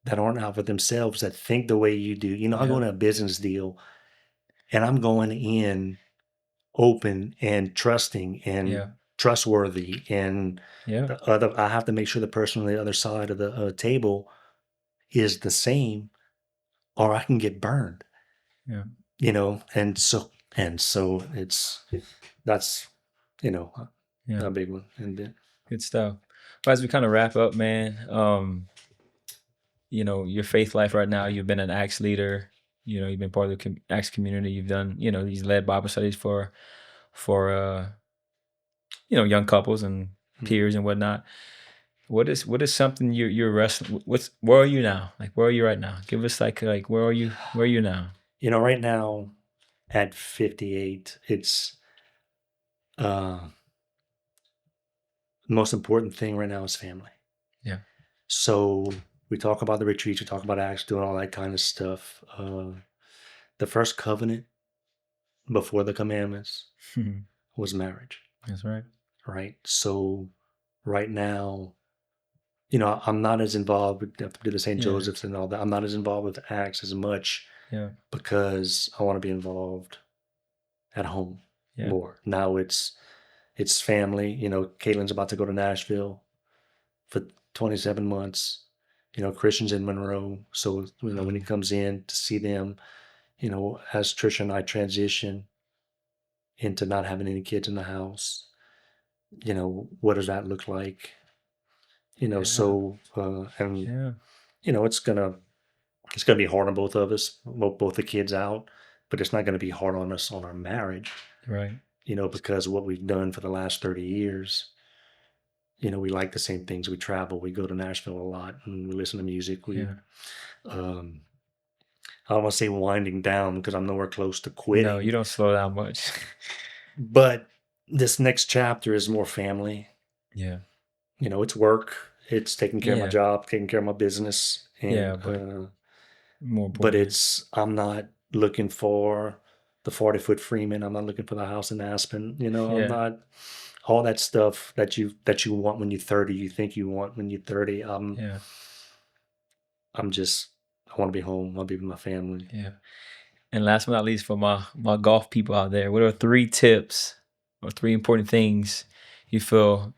that aren't out for themselves, that think the way you do. I go into a business deal, and I'm going in open and trusting and trustworthy, and I have to make sure the person on the other side of the table is the same, or I can get burned. Yeah. And so that's a big one. And good stuff. Well, as we kind of wrap up, man, your faith life right now, you've been an Acts leader. You've been part of the Acts community. You've done, these led Bible studies for young couples and peers and whatnot. What is something you're wrestling? Where are you now? Like, where are you right now? Give us like where are you now? Right now at 58, it's the most important thing right now is family. Yeah. So we talk about the retreats, we talk about Acts, doing all that kind of stuff. The first covenant before the commandments was marriage. That's right. Right. So right now, I'm not as involved with the St. Joseph's and all that. I'm not as involved with Acts as much because I want to be involved at home more. Now it's family. Caitlin's about to go to Nashville for 27 months. Christian's in Monroe. So, when he comes in to see them, as Tricia and I transition into not having any kids in the house, what does that look like? So, it's gonna be hard on both of us, both the kids out, but it's not gonna be hard on us on our marriage. Right. Because what we've done for the last 30 years, we like the same things. We travel, we go to Nashville a lot, and we listen to music. I don't want to say winding down because I'm nowhere close to quitting. No, you don't slow down much. But this next chapter is more family. Yeah. It's work. It's taking care of my job, taking care of my business. And, more important. But I'm not looking for the 40-foot Freeman. I'm not looking for the house in Aspen. I'm not all that stuff that you want when you're 30. You think you want when you're 30. I want to be home. I want to be with my family. Yeah. And last but not least, for my golf people out there, what are 3 tips or 3 important things you feel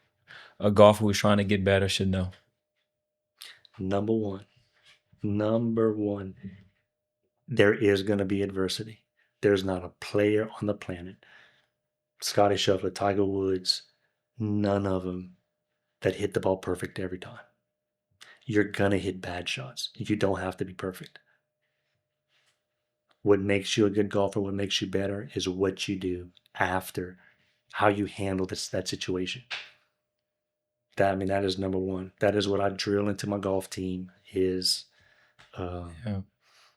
a golfer who's trying to get better should know? Number one, there is going to be adversity. There's not a player on the planet, Scotty Scheffler, Tiger Woods, none of them that hit the ball perfect every time. You're going to hit bad shots. You don't have to be perfect. What makes you a good golfer, what makes you better, is what you do after, how you handle that situation. That is number one. That is what I drill into my golf team is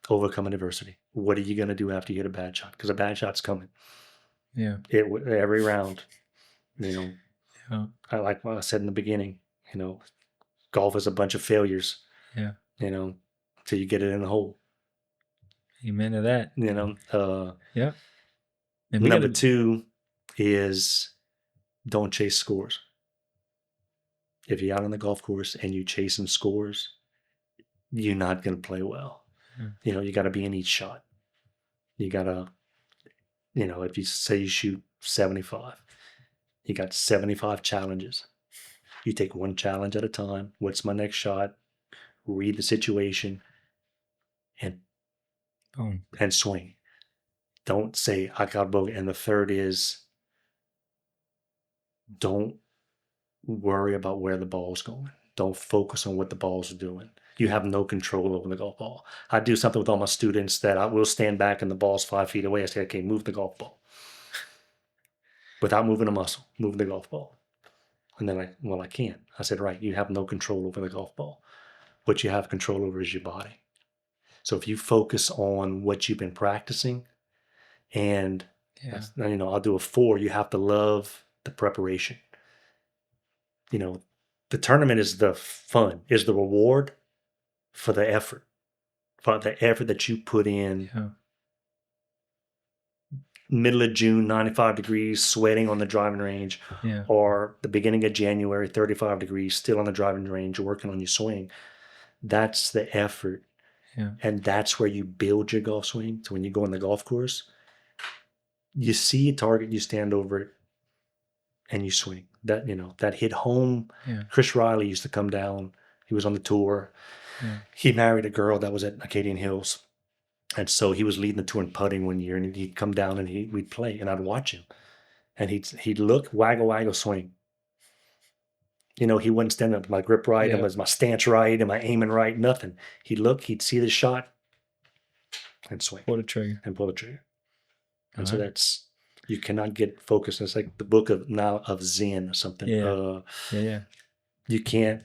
overcoming adversity. What are you going to do after you hit a bad shot? Because a bad shot's coming. Yeah. Every round, I like what I said in the beginning, golf is a bunch of failures. Yeah. Till you get it in the hole. Amen to that. Yeah. And number two is don't chase scores. If you're out on the golf course and you chasing scores, you're not going to play well. You got to be in each shot. You got to, if you say you shoot 75, you got 75 challenges. You take one challenge at a time. What's my next shot? Read the situation and swing. Don't say, I got a bogey. And the third is, don't worry about where the ball's going. Don't focus on what the ball's doing. You have no control over the golf ball. I do something with all my students that I will stand back and the ball's 5 feet away. I say, okay, move the golf ball. Without moving a muscle, move the golf ball. And they're like, well, I can't. I said, right, you have no control over the golf ball. What you have control over is your body. So if you focus on what you've been practicing, and I'll do a 4, you have to love the preparation. The tournament is the fun, is the reward for the effort that you put in. Yeah. Middle of June, 95 degrees, sweating on the driving range, or the beginning of January, 35 degrees, still on the driving range, working on your swing. That's the effort. Yeah. And that's where you build your golf swing. So when you go on the golf course, you see a target, you stand over it, and you swing. That hit home. Yeah. Chris Riley used to come down. He was on the tour. Yeah. He married a girl that was at Acadian Hills. And so he was leading the tour in putting one year, and he'd come down and we'd play, and I'd watch him. And he'd look, waggle, swing. He wouldn't stand up, my grip right, and was my stance right, and my aiming right, nothing. He'd look, he'd see the shot, and swing. Pull the trigger. And so that's, you cannot get focused. It's like the book of Zen or something. Yeah. You can't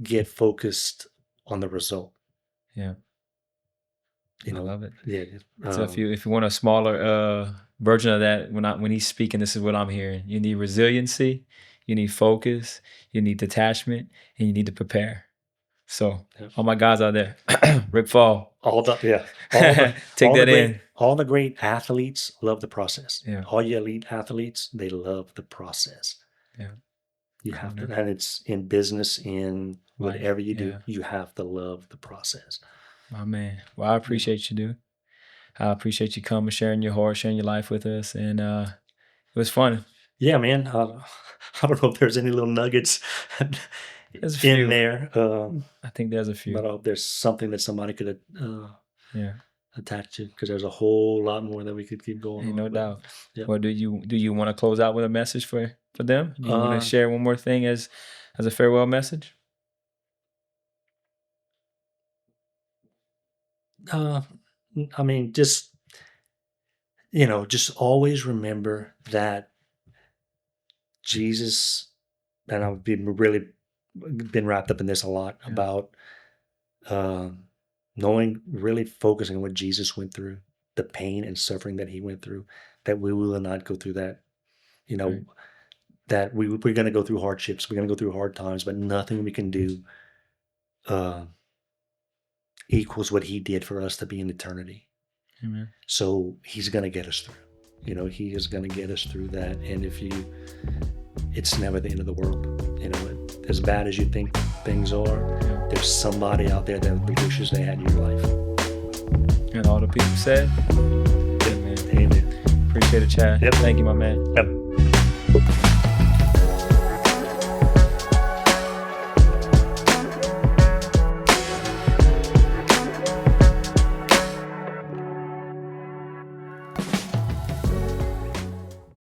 get focused on the result. Yeah. I love it. Yeah. So if you want a smaller version of that, when he's speaking, this is what I'm hearing. You need resiliency, you need focus, you need detachment, and you need to prepare. So all my guys out there, Rick Fall. Take that in. All the great athletes love the process. Yeah. All your elite athletes, they love the process. Yeah. You have to, and it's in business, in whatever you do, you have to love the process. My man. Well, I appreciate you, dude. I appreciate you coming, sharing your heart, sharing your life with us. And it was fun. Yeah, man. I don't know if there's any little nuggets in there. I think there's a few. But I hope there's something that somebody could attach to, because there's a whole lot more that we could keep going on. No doubt. Yeah. Well, do you want to close out with a message for them? Do you want to share one more thing as a farewell message? Just always remember that Jesus, and I've been wrapped up in this a lot, about really focusing on what Jesus went through, the pain and suffering that he went through, that we will not go through that. Right. That we're going to go through hardships, we're going to go through hard times, but nothing we can do equals what he did for us to be in eternity. Amen. So he's going to get us through. He is going to get us through that. And it's never the end of the world. As bad as you think things are, there's somebody out there that wishes they had your life. And all the people said, Amen. Appreciate it, Chad. Yep. Thank you, my man. Yep.